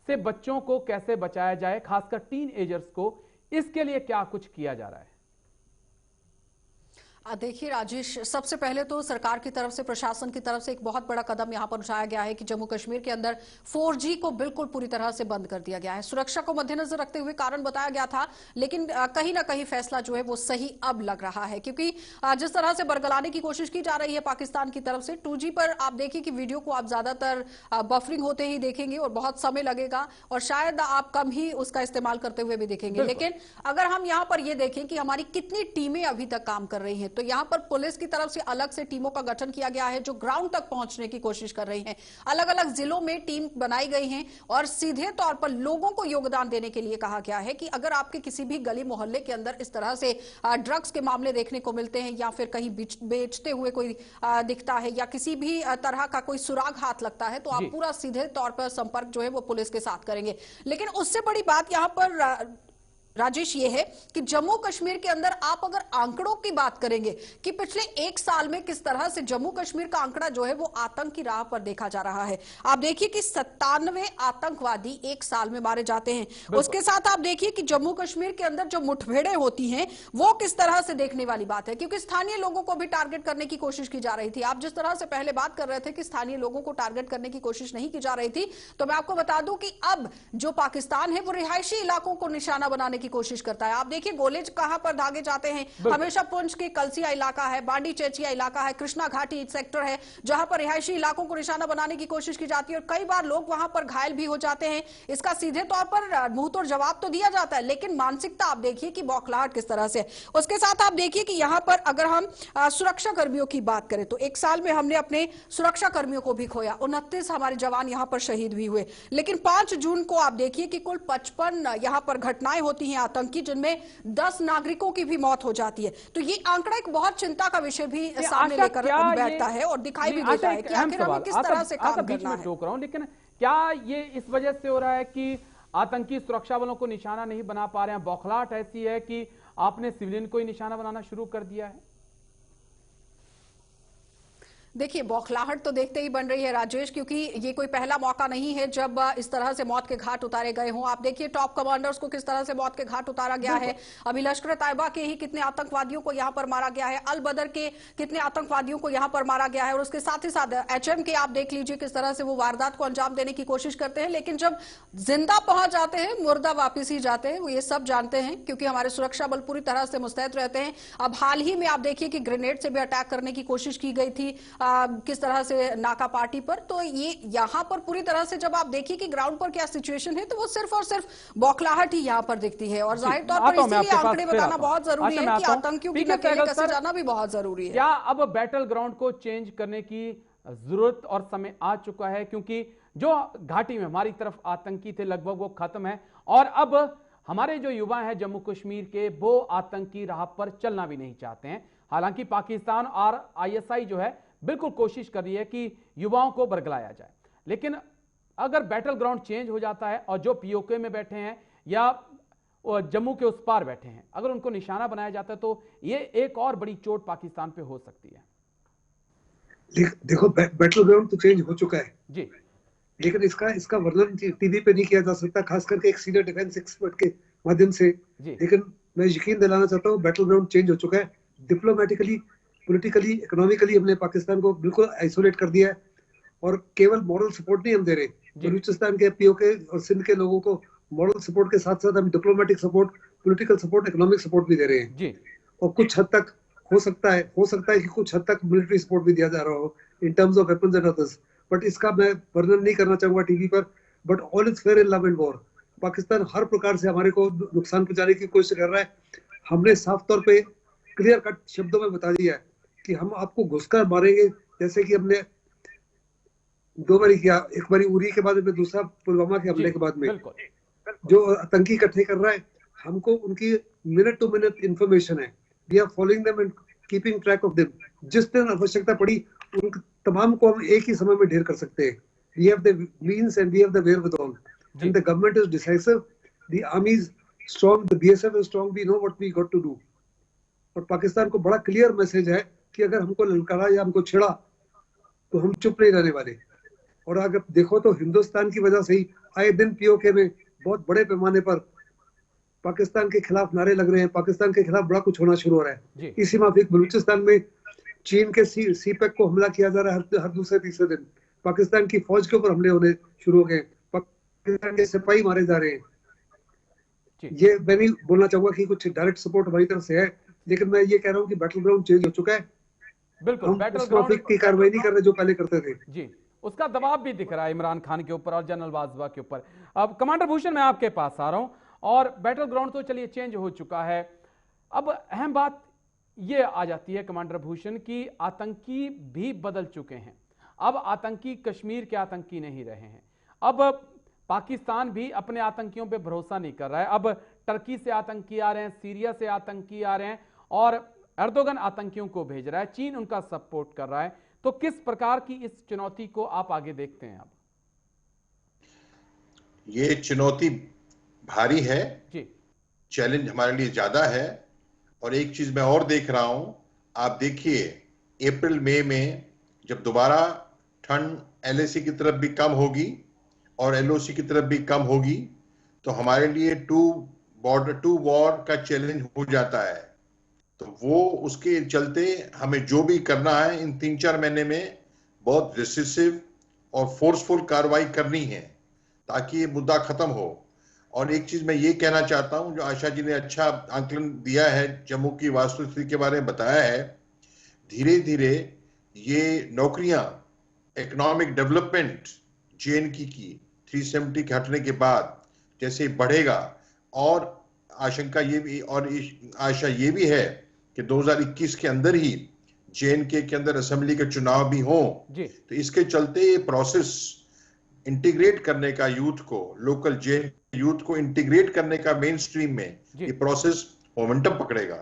से बच्चों को कैसे बचाया जाए, खासकर टीन एजर्स को, इसके लिए क्या कुछ किया जा रहा है? देखिए राजेश, सबसे पहले तो सरकार की तरफ से, प्रशासन की तरफ से एक बहुत बड़ा कदम यहां पर उठाया गया है कि जम्मू कश्मीर के अंदर 4G को बिल्कुल पूरी तरह से बंद कर दिया गया है। सुरक्षा को मद्देनजर रखते हुए कारण बताया गया था, लेकिन कहीं ना कहीं फैसला जो है वो सही अब लग रहा है, क्योंकि जिस तरह से बरगलाने की कोशिश की जा रही है पाकिस्तान की तरफ से 2G पर, आप देखिए कि वीडियो को आप ज्यादातर बफरिंग होते ही देखेंगे और बहुत समय लगेगा और शायद आप कम ही उसका इस्तेमाल करते हुए भी देखेंगे। लेकिन अगर हम यहाँ पर ये देखें कि हमारी कितनी टीमें अभी तक काम कर रही हैं, तो यहां पर पुलिस की तरफ से अलग से टीमों का गठन किया गया है जो ग्राउंड तक पहुंचने की कोशिश कर रही हैं। अलग अलग जिलों में टीम बनाई गई हैं और सीधे तौर पर लोगों को योगदान देने के लिए कहा गया है कि अगर आपके किसी भी गली मोहल्ले के अंदर इस तरह से ड्रग्स के मामले देखने को मिलते हैं या फिर कहीं बेचते हुए कोई दिखता है या किसी भी तरह का कोई सुराग हाथ लगता है, तो आप पूरा सीधे तौर पर संपर्क जो है वो पुलिस के साथ करेंगे। लेकिन उससे बड़ी बात यहां पर राजेश ये है कि जम्मू कश्मीर के अंदर आप अगर आंकड़ों की बात करेंगे कि पिछले एक साल में किस तरह से जम्मू कश्मीर का आंकड़ा जो है वो आतंक की राह पर देखा जा रहा है। आप देखिए कि 97 आतंकवादी एक साल में मारे जाते हैं। उसके साथ आप देखिए कि जम्मू कश्मीर के अंदर जो मुठभेड़ें होती हैं वो किस तरह से देखने वाली बात है, क्योंकि स्थानीय लोगों को भी टारगेट करने की कोशिश की जा रही थी। आप जिस तरह से पहले बात कर रहे थे कि स्थानीय लोगों को टारगेट करने की कोशिश नहीं की जा रही थी, तो मैं आपको बता दूं कि अब जो पाकिस्तान है वो रिहायशी इलाकों को निशाना बनाने की कोशिश करता है। आप देखिए गोले कहां पर दागे जाते हैं, हमेशा पुंछ के कलसिया इलाका है, बांडी चेचिया इलाका है, कृष्णा घाटी सेक्टर है, जहां पर रिहायशी इलाकों को निशाना बनाने की कोशिश की जाती है और कई बार लोग वहां पर घायल भी हो जाते हैं। इसका सीधे तौर पर मुंहतोड़ जवाब तो दिया जाता है, लेकिन मानसिकता आप देखिए कि बौखलाहट किस तरह से। उसके साथ आप देखिए कि यहां पर अगर हम सुरक्षा कर्मियों की बात करें तो एक साल में हमने अपने सुरक्षा कर्मियों को भी खोया, 29 हमारे जवान यहां पर शहीद भी हुए। लेकिन 5 जून को आप देखिए कि कुल 55 यहां पर घटनाएं होती हैं आतंक की, जिनमें 10 नागरिकों की भी मौत हो जाती है। तो ये आंकड़ा एक बहुत चिंता का विषय भी सामने लेकर बैठता है और दिखाई भी देता है कि आखिर हमें किस तरह से काम करना है। टोक रहा हूं, लेकिन क्या ये इस वजह से हो रहा है कि आतंकी सुरक्षा बलों को निशाना नहीं बना पा रहे हैं? बौखलाहट ऐसी है कि आपने सिविलियन को ही निशाना बनाना शुरू कर दिया है? देखिए बौखलाहट तो देखते ही बन रही है राजेश, क्योंकि ये कोई पहला मौका नहीं है जब इस तरह से मौत के घाट उतारे गए हों। आप देखिए टॉप कमांडर्स को किस तरह से मौत के घाट उतारा गया है। अभी लश्कर तैयबा के ही कितने आतंकवादियों को यहां पर मारा गया है, अल बदर के कितने आतंकवादियों को यहां पर मारा गया है, और उसके साथ ही साथ HM के आप देख लीजिए किस तरह से वो वारदात को अंजाम देने की कोशिश करते हैं, लेकिन जब जिंदा पहुंच जाते हैं मुर्दा वापिस ही जाते हैं। वो ये सब जानते हैं क्योंकि हमारे सुरक्षा बल पूरी तरह से मुस्तैद रहते हैं। अब हाल ही में आप देखिए कि ग्रेनेड से भी अटैक करने की कोशिश की गई थी किस तरह से नाका पार्टी पर। तो ये यहां पर पूरी तरह से जब आप देखिए कि ग्राउंड पर क्या सिचुएशन है, तो वो सिर्फ और सिर्फ बौखलाहट ही यहां पर दिखती है। और जाहिर तौर पर इसीलिए आंकड़े बताना बहुत जरूरी है कि आतंकियों की नकेल कसे जाना भी बहुत जरूरी है। क्या अब बैटल ग्राउंड को चेंज करने की जरूरत और समय आ चुका है? क्योंकि जो घाटी में हमारी तरफ आतंकी थे लगभग वो खत्म है, और अब हमारे जो युवा हैं जम्मू कश्मीर के, वो आतंकी राह पर चलना भी नहीं चाहते हैं। हालांकि पाकिस्तान और ISI जो है बिल्कुल कोशिश कर रही है कि युवाओं को बरगलाया जाए, लेकिन अगर बैटल ग्राउंड चेंज हो जाता है और जो POK में बैठे हैं या जम्मू के उस पार बैठे हैं, अगर उनको निशाना बनाया जाता है, तो ये एक और बड़ी चोट पाकिस्तान पे हो सकती है। देखो बैटल ग्राउंड तो चेंज हो चुका है जी, लेकिन इसका वर्णन टीवी पे नहीं किया जा सकता, खास करके एक सीनियर डिफेंस एक्सपर्ट के माध्यम से। लेकिन मैं यकीन दिलाना चाहता हूँ बैटल ग्राउंड चेंज हो चुका है। डिप्लोमेटिकली, पॉलिटिकली, इकोनॉमिकली हमने पाकिस्तान को बिल्कुल आइसोलेट कर दिया है, और केवल मॉरल सपोर्ट नहीं हम दे रहे, बलूचिस्तान के POK और सिंध के लोगों को मॉरल सपोर्ट के साथ साथ हम diplomatic support, political support, economic support भी दे रहे हैं। और कुछ हद तक हो सकता है कि कुछ हद तक मिलिट्री सपोर्ट भी दिया जा रहा हो in terms of weapons and others, but इसका मैं वर्णन नहीं करना चाहूंगा टीवी पर। But all is fair in love and war. Pakistan हर प्रकार से हमारे को नुकसान पहुंचाने की कोशिश कर रहा है। हमने साफ तौर पे क्लियर कट शब्दों में बता दिया है कि हम आपको घुसकर मारेंगे, जैसे कि हमने दो बारी किया, एक बारी उरी के बाद में, दूसरा पुलवामा के हमले के बाद में। बिल्कुल जो आतंकी इकट्ठे कर रहा है, हमको उनकी मिनट टू मिनट इंफॉर्मेशन है। We are following them and keeping track of them. जिस दिन आवश्यकता पड़ी उन तमाम को हम एक ही समय में ढेर कर सकते हैं। We have the means and we have the wherewithal and the government is decisive, the army is strong, the BSF is strong, we know what we got to do. और पाकिस्तान को बड़ा क्लियर मैसेज है कि अगर हमको ललकारा या हमको छेड़ा तो हम चुप नहीं रहने वाले। और अगर देखो तो हिंदुस्तान की वजह से ही आए दिन पीओके में बहुत बड़े पैमाने पर पाकिस्तान के खिलाफ नारे लग रहे हैं, पाकिस्तान के खिलाफ बड़ा कुछ होना शुरू हो रहा है। इसी माफिक बलूचिस्तान में चीन के सीपेक को हमला किया जा रहा है हर दूसरे तीसरे दिन। पाकिस्तान की फौज के ऊपर हमले होने शुरू हो गए, पाकिस्तान के सिपाही मारे जा रहे हैं। ये मैं नहीं बोलना चाहूंगा कि कुछ डायरेक्ट सपोर्ट हमारी तरफ से है, लेकिन मैं ये कह रहा हूँ कि बैटल ग्राउंड चेंज हो चुका है। बिल्कुल, बैटल ग्राउंड की कार्रवाई नहीं कर रहे जो पहले करते थे। जी, उसका दबाव भी दिख रहा है इमरान खान के ऊपर और जनरल बाजवा के ऊपर। अब कमांडर भूषण, मैं आपके पास आ रहा हूं। और बैटल ग्राउंड तो चलिए चेंज हो चुका है, अब अहम बात ये आ जाती है कमांडर भूषण की आतंकी भी बदल चुके हैं। अब आतंकी कश्मीर के आतंकी नहीं रहे हैं। अब पाकिस्तान भी अपने आतंकियों पे भरोसा नहीं कर रहा है। अब टर्की से आतंकी आ रहे हैं, सीरिया से आतंकी आ रहे हैं और एर्दोगन आतंकियों को भेज रहा है, चीन उनका सपोर्ट कर रहा है। तो किस प्रकार की इस चुनौती को आप आगे देखते हैं? अब ये चुनौती भारी है जी, चैलेंज हमारे लिए ज्यादा है। और एक चीज मैं और देख रहा हूं, आप देखिए अप्रैल मई में जब दोबारा ठंड एलएसी की तरफ भी कम होगी और एलओसी की तरफ भी कम होगी, तो हमारे लिए टू वॉर का चैलेंज हो जाता है। तो वो उसके चलते हमें जो भी करना है इन 3-4 महीने में बहुत डिसिसिव और फोर्सफुल कार्रवाई करनी है ताकि ये मुद्दा खत्म हो। और एक चीज मैं ये कहना चाहता हूं, जो आशा जी ने अच्छा आंकलन दिया है, जम्मू की वास्तुस्थिति के बारे में बताया है, धीरे धीरे ये नौकरियां, इकोनॉमिक डेवलपमेंट जेएनके की 370 के हटने के बाद जैसे बढ़ेगा, और आशंका ये भी और आशा ये भी है कि 2021 के अंदर ही जेएनके के अंदर असेंबली के चुनाव भी हों, तो इसके चलते ये प्रोसेस इंटीग्रेट करने का, यूथ को, लोकल जेएन यूथ को इंटीग्रेट करने का मेन स्ट्रीम में ये प्रोसेस मोमेंटम पकड़ेगा।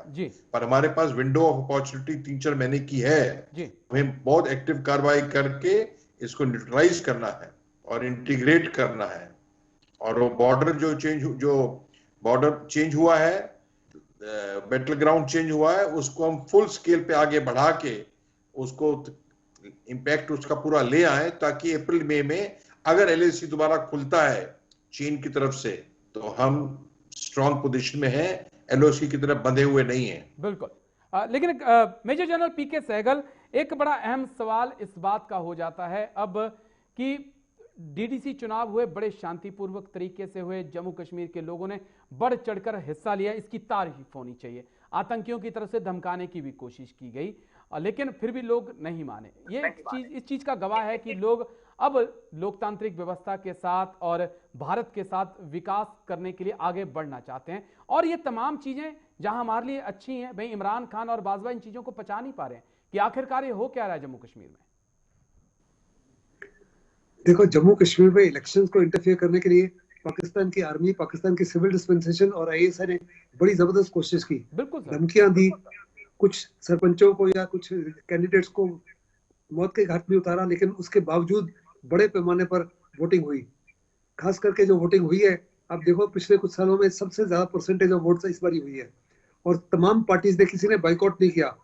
पर हमारे पास विंडो ऑफ अपॉर्चुनिटी 3-4 महीने की है। हमें बहुत एक्टिव कार्रवाई करके इसको न्यूट्रलाइज करना है और इंटीग्रेट करना है। और वो बॉर्डर चेंज हुआ है, बैटल ग्राउंड चेंज हुआ है, उसको हम फुल स्केल पे आगे बढ़ा के उसको इंपैक्ट उसका पूरा ले आए, ताकि अप्रैल मई में अगर एलएसी दोबारा खुलता है चीन की तरफ से तो हम स्ट्रॉन्ग पोजीशन में हैं, एलओसी की तरफ बंधे हुए नहीं हैं। बिल्कुल। लेकिन मेजर जनरल पीके सहगल, एक बड़ा अहम सवाल इस बात का हो जाता है अब कि डीडीसी चुनाव हुए, बड़े शांतिपूर्वक तरीके से हुए, जम्मू कश्मीर के लोगों ने बढ़ चढ़कर हिस्सा लिया, इसकी तारीफ होनी चाहिए। आतंकियों की तरफ से धमकाने की भी कोशिश की गई, लेकिन फिर भी लोग नहीं माने। ये इस चीज का गवाह है कि लोग अब लोकतांत्रिक व्यवस्था के साथ और भारत के साथ विकास करने के लिए आगे बढ़ना चाहते हैं। और ये तमाम चीजें जहां हमारे लिए अच्छी हैं, भाई इमरान खान और बाजवा इन चीजों को पचा नहीं पा रहे हैं कि आखिरकार ये हो क्या रहा है जम्मू कश्मीर में। देखो, जम्मू कश्मीर में इलेक्शंस को इंटरफेयर करने के लिए पाकिस्तान की आर्मी, पाकिस्तान की सिविल डिस्पेंसेशन और आईएसआई ने बड़ी जबरदस्त कोशिश की, धमकियां दी, कुछ सरपंचों को या कुछ कैंडिडेट्स को मौत के घाट में उतारा, लेकिन उसके बावजूद बड़े पैमाने पर वोटिंग हुई। खास करके जो वोटिंग हुई है, आप देखो पिछले कुछ सालों में सबसे ज्यादा परसेंटेज ऑफ वोट इस बार हुई है। और तमाम पार्टीज ने, किसी ने बाइकआउट नहीं किया,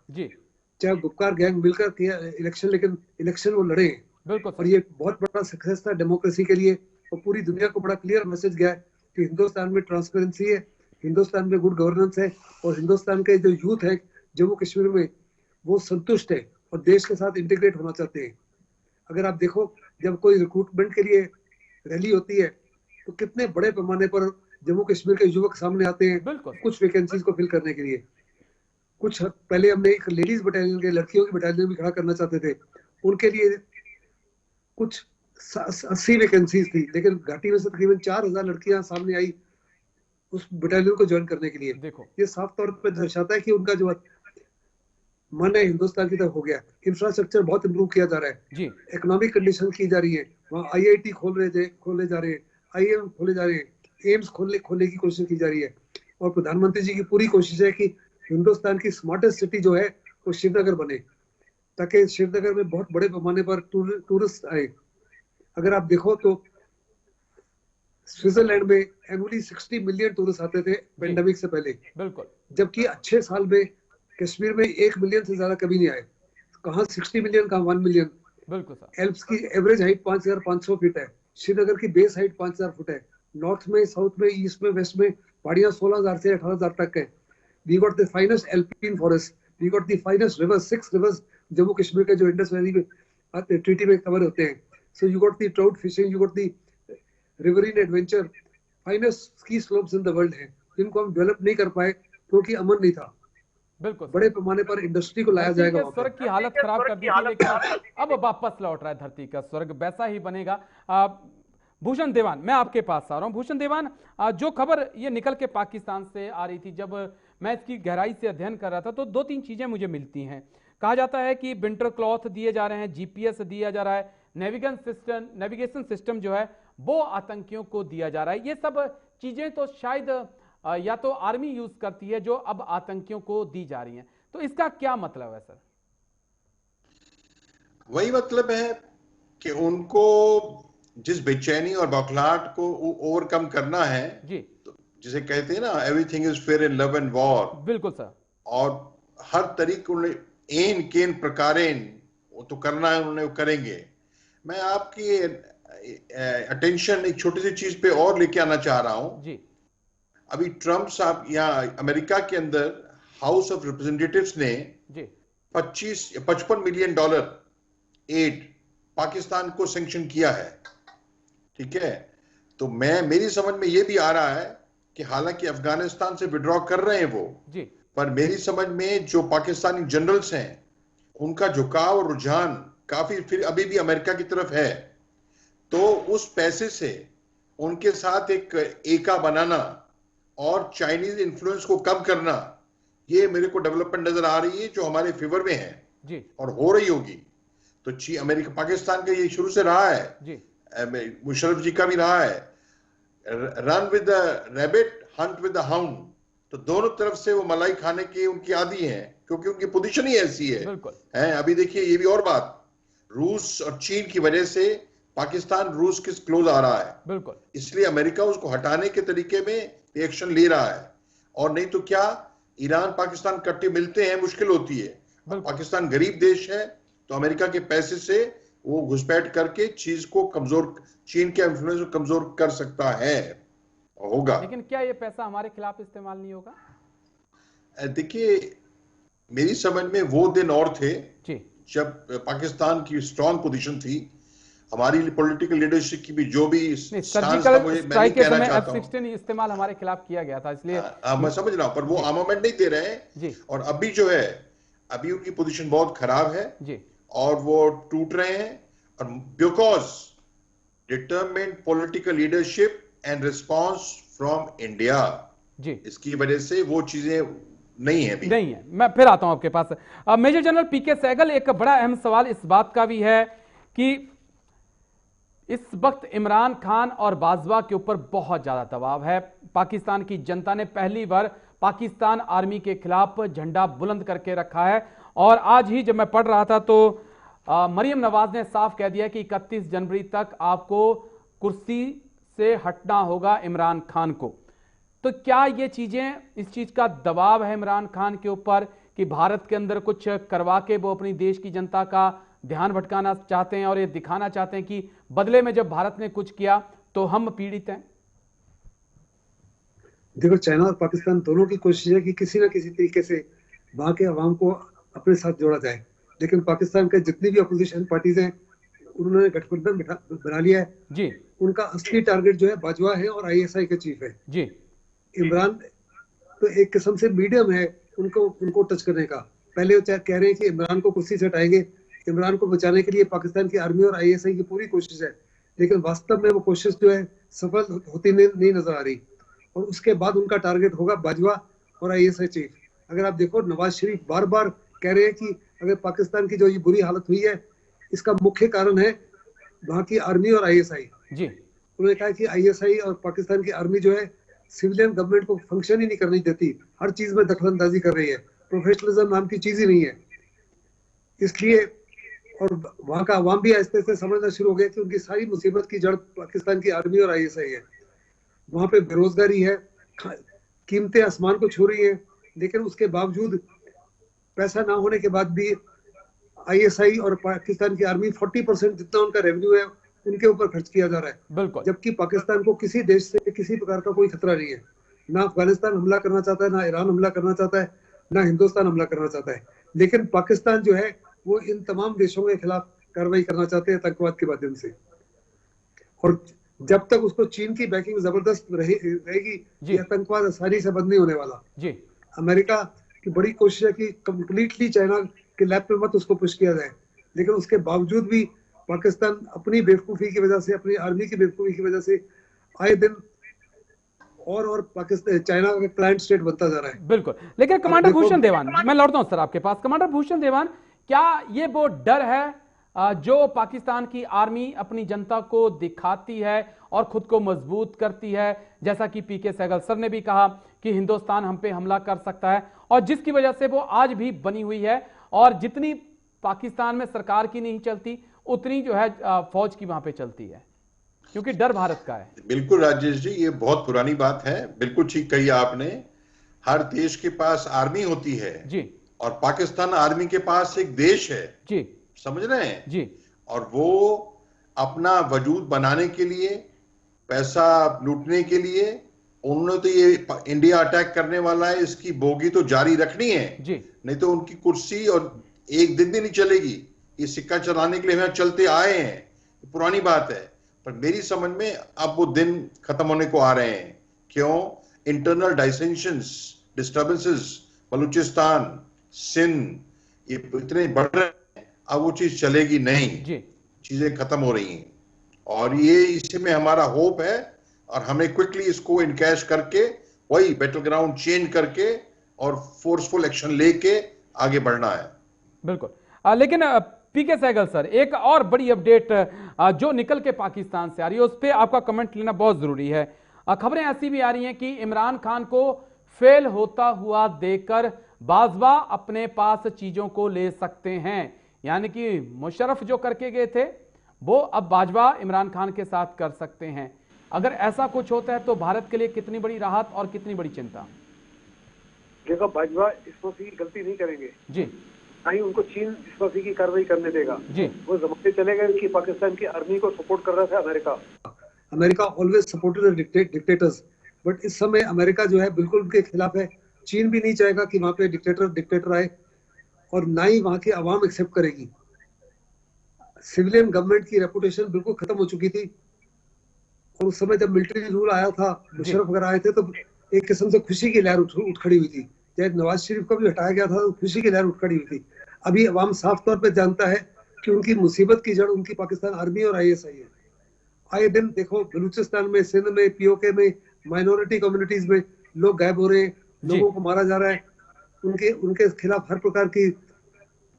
चाहे गुपकार गैंग मिलकर किया इलेक्शन, लेकिन इलेक्शन वो लड़े। और ये बहुत बड़ा सक्सेस था डेमोक्रेसी के लिए, और पूरी दुनिया को बड़ा क्लियर मैसेज गया है कि हिंदुस्तान में ट्रांसपेरेंसी है, हिंदुस्तान में गुड गवर्नेंस है, और हिंदुस्तान के जो यूथ है जम्मू कश्मीर में वो संतुष्ट है और देश के साथ इंटीग्रेट होना चाहते हैं। अगर आप देखो, जब कोई रिक्रूटमेंट के लिए रैली होती है तो कितने बड़े पैमाने पर जम्मू कश्मीर के युवक सामने आते हैं कुछ वैकेंसीज को फिल करने के लिए। कुछ पहले हमने एक लेडीज बटालियन के, लड़कियों की बटालियन भी खड़ा करना चाहते थे, उनके लिए कुछ 80 वैकेंसीज थी, लेकिन घाटी में से तकरीबन 4000 लड़कियां सामने आई उस बटालियन को ज्वाइन करने के लिए। देखो, ये साफ तौर पर दर्शाता है कि उनका जो मन है हिंदुस्तान की तरफ हो गया। इंफ्रास्ट्रक्चर बहुत इंप्रूव किया जा रहा है जी इकोनॉमिक कंडीशन की जा रही है, वहाँ आईआईटी खोले जा रहे हैं, आईआईएम खोले जा रहे हैं, एम्स खोलने की कोशिश की जा रही है। और प्रधानमंत्री जी की पूरी कोशिश है कि हिंदुस्तान की स्मार्टेस्ट सिटी जो है वो श्रीनगर बने, ताकि श्रीनगर में बहुत बड़े पैमाने पर टूरिस्ट आए। अगर आप देखो तो स्विट्जरलैंड में एनुअली 60 मिलियन टूरिस्ट आते थे पेंडेमिक से पहले, बिल्कुल जबकि अच्छे साल में कश्मीर में 1 मिलियन से ज्यादा कभी नहीं आए। कहाँ 60 मिलियन, कहाँ 1 मिलियन। बिल्कुल सर। एल्प्स की एवरेज हाइट 5,500 फीट है, श्रीनगर की बेस हाइट 5,000 फुट है। नॉर्थ में, साउथ में, ईस्ट में, वेस्ट में पहाड़ियां 16,000 से 18,000 तक है। We got the finest alpine forest, we got the finest rivers, 6 rivers Jammu Kashmir के जो इंडस वैली में ट्रीटी में कवर होते हैं। So you got the trout fishing, you got the riverine adventure, finest ski slopes in the world है, जिनको हम develop नहीं कर पाए क्योंकि अमन नहीं था। बिल्कुल बड़े पैमाने पर इंडस्ट्री को लाया जाएगा वहाँ पे। स्वर्ग की हालत खराब कर दी थी, लेकिन अब वापस लौट रहा है धरती का स्वर्ग, वैसा ही बनेगा। भूषण देवान, मैं आपके पास आ रहा हूं। भूषण देवान, जो खबर ये निकल के पाकिस्तान से आ रही थी, जब मैं इसकी गहराई से अध्ययन कर रहा था तो 2-3 चीजें मुझे मिलती हैं। कहा जाता है कि विंटर क्लॉथ दिए जा रहे हैं, जीपीएस दिया जा रहा है, नेविगेशन सिस्टम जो है वो आतंकियों को दिया जा रहा है। ये सब चीजें तो शायद या तो आर्मी यूज करती है, जो अब आतंकियों को दी जा रही हैं। तो इसका क्या मतलब है सर? वही मतलब है कि उनको जिस बेचैनी और बौखलाहट को ओवरकम करना है जी, तो जिसे कहते हैं ना, everything is fair in love and war. बिल्कुल सर। और हर तरीके उन्हें एन केन प्रकारेन वो तो करना है, उन्होंने वो करेंगे। मैं आपकी अटेंशन एक छोटी सी चीज पे और लेके आना चाह रहा हूं जी। अभी ट्रंप साहब यहाँ अमेरिका के अंदर हाउस ऑफ रिप्रेजेंटेटिव्स ने जी 55 मिलियन डॉलर एड पाकिस्तान को सैंक्शन किया है। ठीक है, तो मेरी समझ में ये भी आ रहा है कि हालांकि अफगानिस्तान से विड्रॉ कर रहे हैं वो जी, पर मेरी समझ में जो पाकिस्तानी जनरल्स हैं उनका झुकाव और रुझान काफी फिर अभी भी अमेरिका की तरफ है। तो उस पैसे से उनके साथ एक एका बनाना और चाइनीज इन्फ्लुएंस को कम करना, ये मेरे को डेवलपमेंट नजर आ रही है जो हमारे फेवर में है जी, और हो रही होगी। तो अमेरिका पाकिस्तान का ये शुरू से रहा है जी, मुशर्रफ जी का भी रहा है, run with the rabbit, Hunt with the hound. तो दोनों तरफ से वो मलाई खाने की उनकी आदी है, क्योंकि उनकी पोजीशन ही ऐसी है। बिल्कुल है अभी देखिए ये भी और बात, रूस और चीन की वजह से पाकिस्तान रूस के क्लोज आ रहा है, बिल्कुल, इसलिए अमेरिका उसको हटाने के तरीके में एक्शन ले रहा है। और नहीं तो क्या, ईरान पाकिस्तान कट्टे मिलते हैं, मुश्किल होती है। पाकिस्तान गरीब देश है तो अमेरिका के पैसे से वो घुसपैठ करके चीज को कमजोर, चीन के इन्फ्लुएंस को कमजोर कर सकता है, होगा। लेकिन क्या ये पैसा हमारे खिलाफ इस्तेमाल नहीं होगा? देखिए मेरी समझ में वो दिन और थे जी, जब पाकिस्तान की स्ट्रांग पोजीशन थी, हमारी पॉलिटिकल लीडरशिप की भी जो भी सर्जिकल स्ट्राइक के समय F-16 इस्तेमाल हमारे खिलाफ किया गया था, इसलिए मैं समझ रहा हूं, पर वो आर्मामेंट नहीं दे रहे हैं जी। और अभी जो है अभी उनकी पोजीशन बहुत खराब है जी, और वो टूट रहे हैं, और because determined political leadership and response from India, जी, इसकी वजह से वो चीजें नहीं है अभी। नहीं है। मैं फिर आता हूं आपके पास। मेजर जनरल पीके सहगल, एक बड़ा अहम सवाल इस बात का भी है कि इस वक्त इमरान खान और बाजवा के ऊपर बहुत ज्यादा दबाव है। पाकिस्तान की जनता ने पहली बार पाकिस्तान आर्मी के खिलाफ झंडा बुलंद करके रखा है। और आज ही जब मैं पढ़ रहा था तो मरियम नवाज ने साफ कह दिया कि 31 जनवरी तक आपको कुर्सी से हटना होगा इमरान खान को। तो क्या ये चीजें, इस चीज का दबाव है इमरान खान के ऊपर कि भारत के अंदर कुछ करवा के वो अपनी देश की जनता का ध्यान भटकाना चाहते हैं और ये दिखाना चाहते हैं कि बदले में जब भारत ने कुछ किया तो हम पीड़ित हैं? देखो, चाइना और पाकिस्तान दोनों की कोशिश है कि किसी ना किसी तरीके से वहां के अवाम को अपने साथ जोड़ा जाए, लेकिन पाकिस्तान के जितनी भी अपोजिशन पार्टीज हैं उन्होंने गठबंधन बना लिया है जी। उनका असली टारगेट जो है बाजवा है और आईएसआई के चीफ है जी। इमरान तो एक किस्म से मीडियम है उनको टच करने का। पहले वो कह रहे हैं कि इमरान को कुर्सी से हटाएंगे, इमरान को बचाने के लिए पाकिस्तान की आर्मी और आईएसआई की पूरी कोशिश है, लेकिन वास्तव में वो कोशिश जो है सफल होती नहीं नजर आ रही। और उसके बाद उनका टारगेट होगा बाजवा और आईएसआई चीफ। अगर आप देखो, नवाज शरीफ बार बार कह रहे हैं कि अगर पाकिस्तान की जो ये बुरी हालत हुई है, इसका मुख्य कारण है वहाँ की आर्मी और आईएसआई। जी, उन्होंने कहा कि आईएसआई और पाकिस्तान की आर्मी जो है सिविलियन गवर्नमेंट को फंक्शन ही नहीं करने देती, हर चीज में दखलंदाजी कर रही है, प्रोफेशनलिज्म नाम की चीज ही नहीं है। इसलिए और वहाँ का अवाम भी आहिस्ते आहिस्ते समझना शुरू हो गया कि उनकी सारी मुसीबत की जड़ पाकिस्तान की आर्मी और आईएसआई है। वहाँ पे बेरोजगारी है, कीमतें आसमान को छू रही हैं, लेकिन उसके बावजूद पैसा ना होने के बाद भी आईएसआई और पाकिस्तान की आर्मी 40% जितना उनका रेवेन्यू है उनके ऊपर खर्च किया जा रहा है, बिल्कुल। जबकि पाकिस्तान को किसी देश से किसी प्रकार का कोई खतरा नहीं है। ना अफगानिस्तान हमला करना चाहता है, ना ईरान हमला करना चाहता है, ना हिंदुस्तान हमला करना चाहता है, लेकिन पाकिस्तान जो है वो इन तमाम देशों के खिलाफ कार्रवाई करना चाहते हैं आतंकवाद के माध्यम से। और जब तक उसको चीन की बैकिंग जबरदस्त रहेगी, ये आतंकवाद आसानी से बंद नहीं होने वाला। जी, अमेरिका की बड़ी कोशिश है कि कंप्लीटली चाइना के लैब पे मत उसको पुश किया जाए, लेकिन उसके बावजूद भी पाकिस्तान अपनी बेवकूफी की वजह से, अपनी आर्मी की बेवकूफी की वजह से आए दिन और पाकिस्तान चाइना का क्लाइंट स्टेट बनता जा रहा है। बिल्कुल। लेकिन कमांडर भूषण देवान, मैं लौटता हूं सर आपके पास। कमांडर भूषण देवान, क्या ये वो डर है जो पाकिस्तान की आर्मी अपनी जनता को दिखाती है और खुद को मजबूत करती है, जैसा कि पीके सहगल सर ने भी कहा कि हिंदुस्तान हम पे हमला कर सकता है, और जिसकी वजह से वो आज भी बनी हुई है, और जितनी पाकिस्तान में सरकार की नहीं चलती उतनी जो है फौज की वहां पे चलती है, क्योंकि डर भारत का है। बिल्कुल राजेश जी, ये बहुत पुरानी बात है, बिल्कुल ठीक कही आपने। हर देश के पास आर्मी होती है जी, और पाकिस्तान आर्मी के पास एक देश है जी, समझ रहे हैं जी, और वो अपना वजूद बनाने के लिए, पैसा लूटने के लिए, उन्होंने तो ये इंडिया अटैक करने वाला है इसकी बोगी तो जारी रखनी है जी, नहीं तो उनकी कुर्सी और एक दिन भी नहीं चलेगी। ये सिक्का चलाने के लिए हम चलते आए हैं, पुरानी बात है, पर मेरी समझ में अब वो दिन खत्म होने को आ रहे हैं। क्यों? इंटरनल डाइसेंशंस, डिस्टर्बेंसेस, बलूचिस्तान, सिंध, ये इतने बढ़ रहे हैं, अब वो चीज चलेगी नहीं, चीजें खत्म हो रही हैं, और ये इसी में हमारा होप है, और हमें क्विकली इसको इनकैश करके वही बैटल ग्राउंड चेंज करके और फोर्सफुल एक्शन लेके आगे बढ़ना है। बिल्कुल। लेकिन पीके सहगल सर, एक और बड़ी अपडेट जो निकल के पाकिस्तान से आ रही है उस पर आपका कमेंट लेना बहुत जरूरी है। खबरें ऐसी भी आ रही हैं कि इमरान खान को फेल होता हुआ देखकर बाजवा अपने पास चीजों को ले सकते हैं, यानी कि मुशर्रफ जो करके गए थे वो अब बाजवा इमरान खान के साथ कर सकते हैं। अगर ऐसा कुछ होता है तो भारत के लिए कितनी बड़ी राहत और कितनी बड़ी चिंता? देखो, बाजवा इस वक्त की गलती नहीं करेंगे जी, ना ही उनको चीन इस वक्त की कार्रवाई करने देगा जी। वो जमाने चले गए कि पाकिस्तान की आर्मी को सपोर्ट कर रहा था America always supported dictators, but इस समय अमेरिका जो है बिल्कुल उनके खिलाफ है। चीन भी नहीं चाहेगा कि वहां पे डिक्टेटर आए, और ना ही वहां की आवाम एक्सेप्ट करेगी। सिविलियन गवर्नमेंट की रेपुटेशन बिल्कुल खत्म हो चुकी थी, और उस समय जब मिलिट्री रूल आया था, मुशर्रफ वगैरह आए थे, तो एक किस्म से खुशी की लहर उठ खड़ी हुई थी। चाहे नवाज शरीफ को भी हटाया गया था तो खुशी की लहर उठ खड़ी हुई थी। अभी अवाम साफ तौर पे जानता है कि उनकी मुसीबत की जड़ उनकी पाकिस्तान आर्मी और आईएसआई है। आए दिन देखो, बलूचिस्तान में, सिंध में, पीओके में, माइनॉरिटी कम्युनिटीज में लोग गायब हो रहे हैं, लोगों को मारा जा रहा है, उनके खिलाफ हर प्रकार की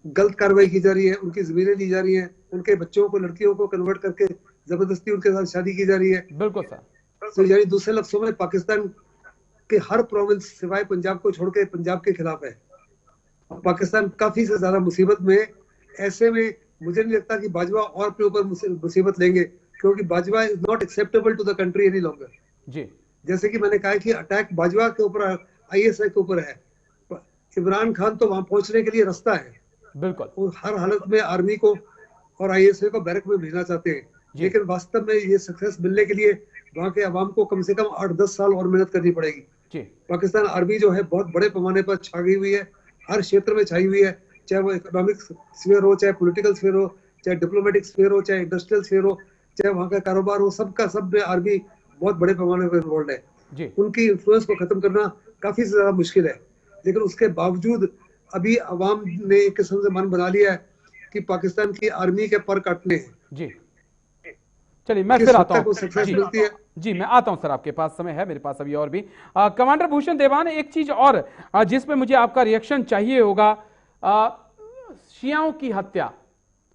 गलत कार्रवाई की जा रही है, उनकी जमीनें ली जा रही हैं, उनके बच्चों को, लड़कियों को कन्वर्ट करके जबरदस्ती उनके साथ शादी की जा रही है। बिल्कुल सर। तो यानी दूसरे लफ्जों में पाकिस्तान के हर प्रोविंस सिवाय पंजाब को छोड़ के पंजाब के खिलाफ है, और पाकिस्तान काफी से ज्यादा मुसीबत में है। ऐसे में मुझे नहीं लगता कि बाजवा और अपने ऊपर मुसीबत लेंगे, क्योंकि Bajwa is not acceptable to the country any longer. जी, जैसे कि मैंने कहा कि अटैक बाजवा के ऊपर, आईएसआई के ऊपर है, इमरान खान तो वहां पहुंचने के लिए रास्ता है। बिल्कुल। वो हर हालत में आर्मी को और आईएसआई को बैरक में भेजना चाहते हैं, लेकिन वास्तव में ये सक्सेस मिलने के लिए वहां के अवाम को कम से कम 8-10 साल और मेहनत करनी पड़ेगी। पाकिस्तान आर्मी जो है बहुत बड़े पैमाने पर छा गई हुई है, हर क्षेत्र में छाई हुई है, चाहे वो इकोनॉमिक स्फीयर हो, चाहे पॉलिटिकल स्फीयर हो, चाहे डिप्लोमेटिक स्फीयर हो, चाहे इंडस्ट्रियल स्फीयर हो, चाहे वहाँ का कारोबार हो, सबका सब में आर्मी बहुत बड़े पैमाने पर इन्वॉल्व है। उनकी इन्फ्लुएंस को खत्म करना काफी ज्यादा मुश्किल है, लेकिन उसके बावजूद अभी अवाम ने एक किस्म से मन बना लिया है कि पाकिस्तान की आर्मी के पर काटने हैं। जी, चलिए मैं फिर आता हूँ। जी, मैं आता हूं सर, आपके पास समय है, मेरे पास अभी और भी। कमांडर भूषण देवान, एक चीज और जिसमें मुझे आपका रिएक्शन चाहिए होगा, शियाओं की हत्या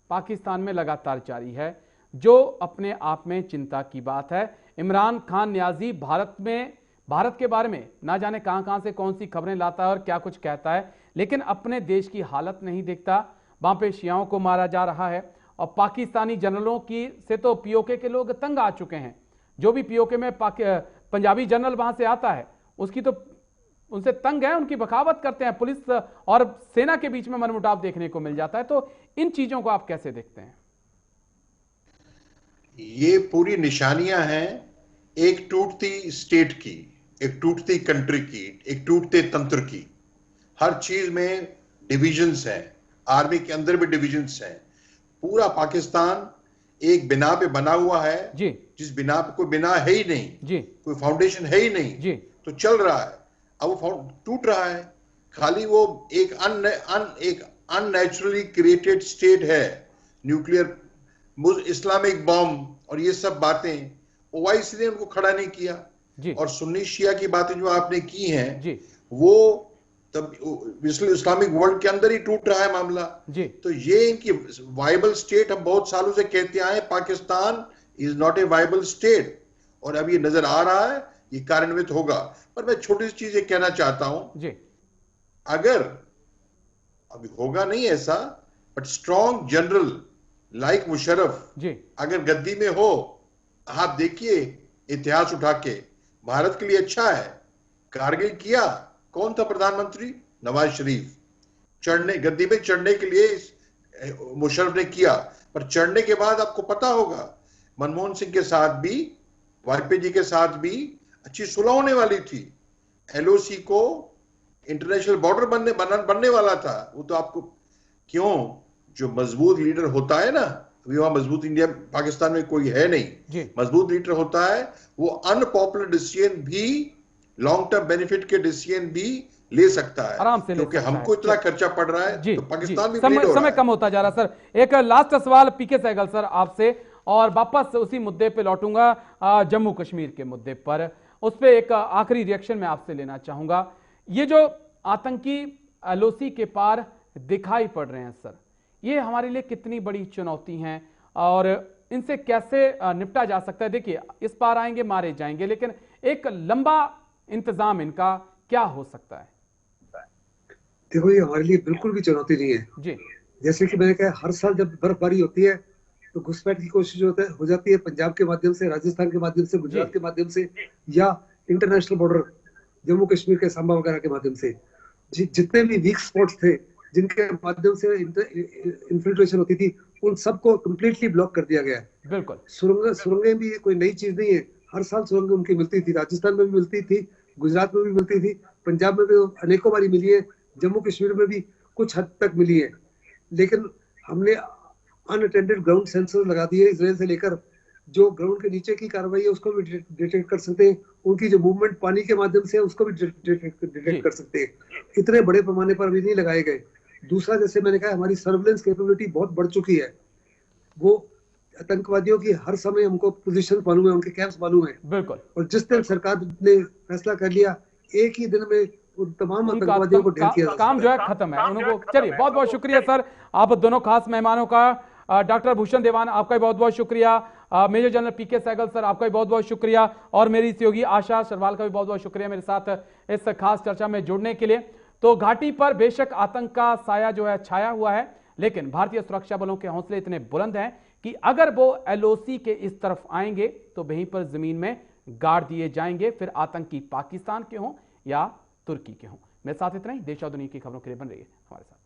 पाकिस्तान में लगातार जारी है, जो अपने आप में चिंता की बात है। इमरान खान न्याजी भारत के बारे में ना जाने कहां से कौन सी खबरें लाता है और क्या कुछ कहता है, लेकिन अपने देश की हालत नहीं देखता। वहां पे शियाओं को मारा जा रहा है और पाकिस्तानी जनरलों की से तो पीओके के लोग तंग आ चुके हैं। जो भी पीओके में पंजाबी जनरल वहां से आता है उसकी तो उनसे तंग है, उनकी बगावत करते हैं। पुलिस और सेना के बीच में मनमुटाव देखने को मिल जाता है। तो इन चीजों को आप कैसे देखते हैं? ये पूरी निशानियां हैं एक टूटती स्टेट की, एक टूटती कंट्री की, एक टूटते तंत्र की। हर चीज में डिविजन्स हैं, आर्मी के अंदर भी डिविजन्स हैं। पूरा पाकिस्तान एक बिना पे बना हुआ है जी, जिस बिना पे कोई बिना है ही नहीं जी, कोई फाउंडेशन है ही नहीं जी, तो चल रहा है। अब वो टूट रहा है। खाली वो एक अननेचुरली क्रिएटेड स्टेट है, न्यूक्लियर इस्लामिक बॉम्ब और ये सब बातें ओवैसी ने उनको खड़ा नहीं किया जी, और सुन्नी शिया की बातें जो आपने की हैं जी, वो तब इस्लामिक वर्ल्ड के अंदर ही टूट रहा है मामला जी। तो ये इनकी वाइबल स्टेट हम बहुत सालों से कहते आए, Pakistan is not a viable state और अब ये नजर आ रहा है, ये कार्यान्वित होगा। पर मैं छोटी सी चीज ये कहना चाहता हूं जी, अगर अभी होगा नहीं ऐसा, but strong general like Musharraf ji, अगर गद्दी में हो, आप देखिए इतिहास उठा के, भारत के लिए अच्छा है। कारगिल किया, कौन था प्रधानमंत्री? नवाज शरीफ। गद्दी में चढ़ने के लिए मुशर्रफ ने किया, पर चढ़ने के बाद आपको पता होगा मनमोहन सिंह के साथ भी, वाजपेयी जी के साथ भी अच्छी सुलह होने वाली थी। एलओसी को इंटरनेशनल बॉर्डर बनने वाला था। वो तो आपको क्यों, जो मजबूत लीडर होता है ना, अभी वहां मजबूत इंडिया पाकिस्तान में कोई है नहीं, मजबूत लीडर होता है वो अनपॉपुलर डिसीजन भी, लॉन्ग टर्म बेनिफिट के डिसीजन भी ले सकता है, आराम से क्योंकि हमको इतना खर्चा पड़ रहा है जी, तो पाकिस्तान जी, भी bleed हो रहा समय है। कम होता जा रहा है सर। एक लास्ट सवाल पीके सहगल सर आपसे, और वापस उसी मुद्दे पे लौटूंगा, जम्मू कश्मीर के मुद्दे पर। उस पर एक आखिरी रिएक्शन मैं आपसे लेना चाहूंगा। ये जो आतंकी एलओसी के पार दिखाई पड़ रहे हैं सर, ये हमारे लिए कितनी बड़ी चुनौती हैं और इनसे कैसे निपटा जा सकता है? देखिए, इस पार आएंगे मारे जाएंगे, लेकिन एक लंबा इंतजाम इनका क्या हो सकता है? देखो, ये हमारे लिए बिल्कुल भी चुनौती नहीं है जी, जैसे कि मैंने कहा, हर साल जब बर्फबारी होती है तो घुसपैठ की कोशिश हो जाती है, पंजाब के माध्यम से, राजस्थान के माध्यम से, गुजरात के माध्यम से, या इंटरनेशनल बॉर्डर जम्मू कश्मीर के सांबा वगैरह के माध्यम से। जितने भी वीक स्पॉट्स थे जिनके माध्यम से इन्फिल्ट्रेशन होती थी, उन सबको कंप्लीटली ब्लॉक कर दिया गया है। बिल्कुल। सुरंगें भी कोई नई चीज नहीं है, हर साल सुरंगें उनकी मिलती थी, राजस्थान में भी मिलती थी, गुजरात में भी मिलती थी, पंजाब में भी अनेकों बारी मिली है, जम्मू कश्मीर में भी कुछ हद तक मिली है। लेकिन हमने अनअटेंडेड ग्राउंड सेंसर लगा दिए, इसराइल से लेकर जो ग्राउंड के नीचे की कार्रवाई है उसको भी डिटेक्ट कर सकते हैं, उनकी जो मूवमेंट पानी के माध्यम से है उसको भी डिटेक्ट कर सकते हैं। इतने बड़े पैमाने पर अभी नहीं लगाए गए। दूसरा, जैसे मैंने कहा, हमारी सर्विलेंस कैपेबिलिटी बहुत बढ़ चुकी है। वो आतंकवादियों की हर समय हमको पोजीशन मालूम है, उनके कैंप्स मालूम है। बिल्कुल। और जिस दिन सरकार ने फैसला कर लिया, एक ही दिन में उन तमाम आतंकवादियों को ढेर किया, काम जो है खत्म है उनको। चलिए, बहुत बहुत शुक्रिया सर, आप दोनों खास मेहमानों का। डॉक्टर भूषण देवान, आपका भी बहुत बहुत शुक्रिया। मेजर जनरल पीके सहगल सर, आपका भी बहुत बहुत शुक्रिया। और मेरी सहयोगी आशा सरवाल का भी बहुत बहुत शुक्रिया मेरे साथ इस खास चर्चा में जुड़ने के लिए। तो घाटी पर बेशक आतंक का साया जो है छाया हुआ है, लेकिन भारतीय सुरक्षा बलों के हौसले इतने बुलंद हैं कि अगर वो एलओसी के इस तरफ आएंगे तो वहीं पर जमीन में गाड़ दिए जाएंगे, फिर आतंकी पाकिस्तान के हों या तुर्की के हों। मेरे साथ इतना ही। देश और दुनिया की खबरों के लिए बन रही है हमारे साथ।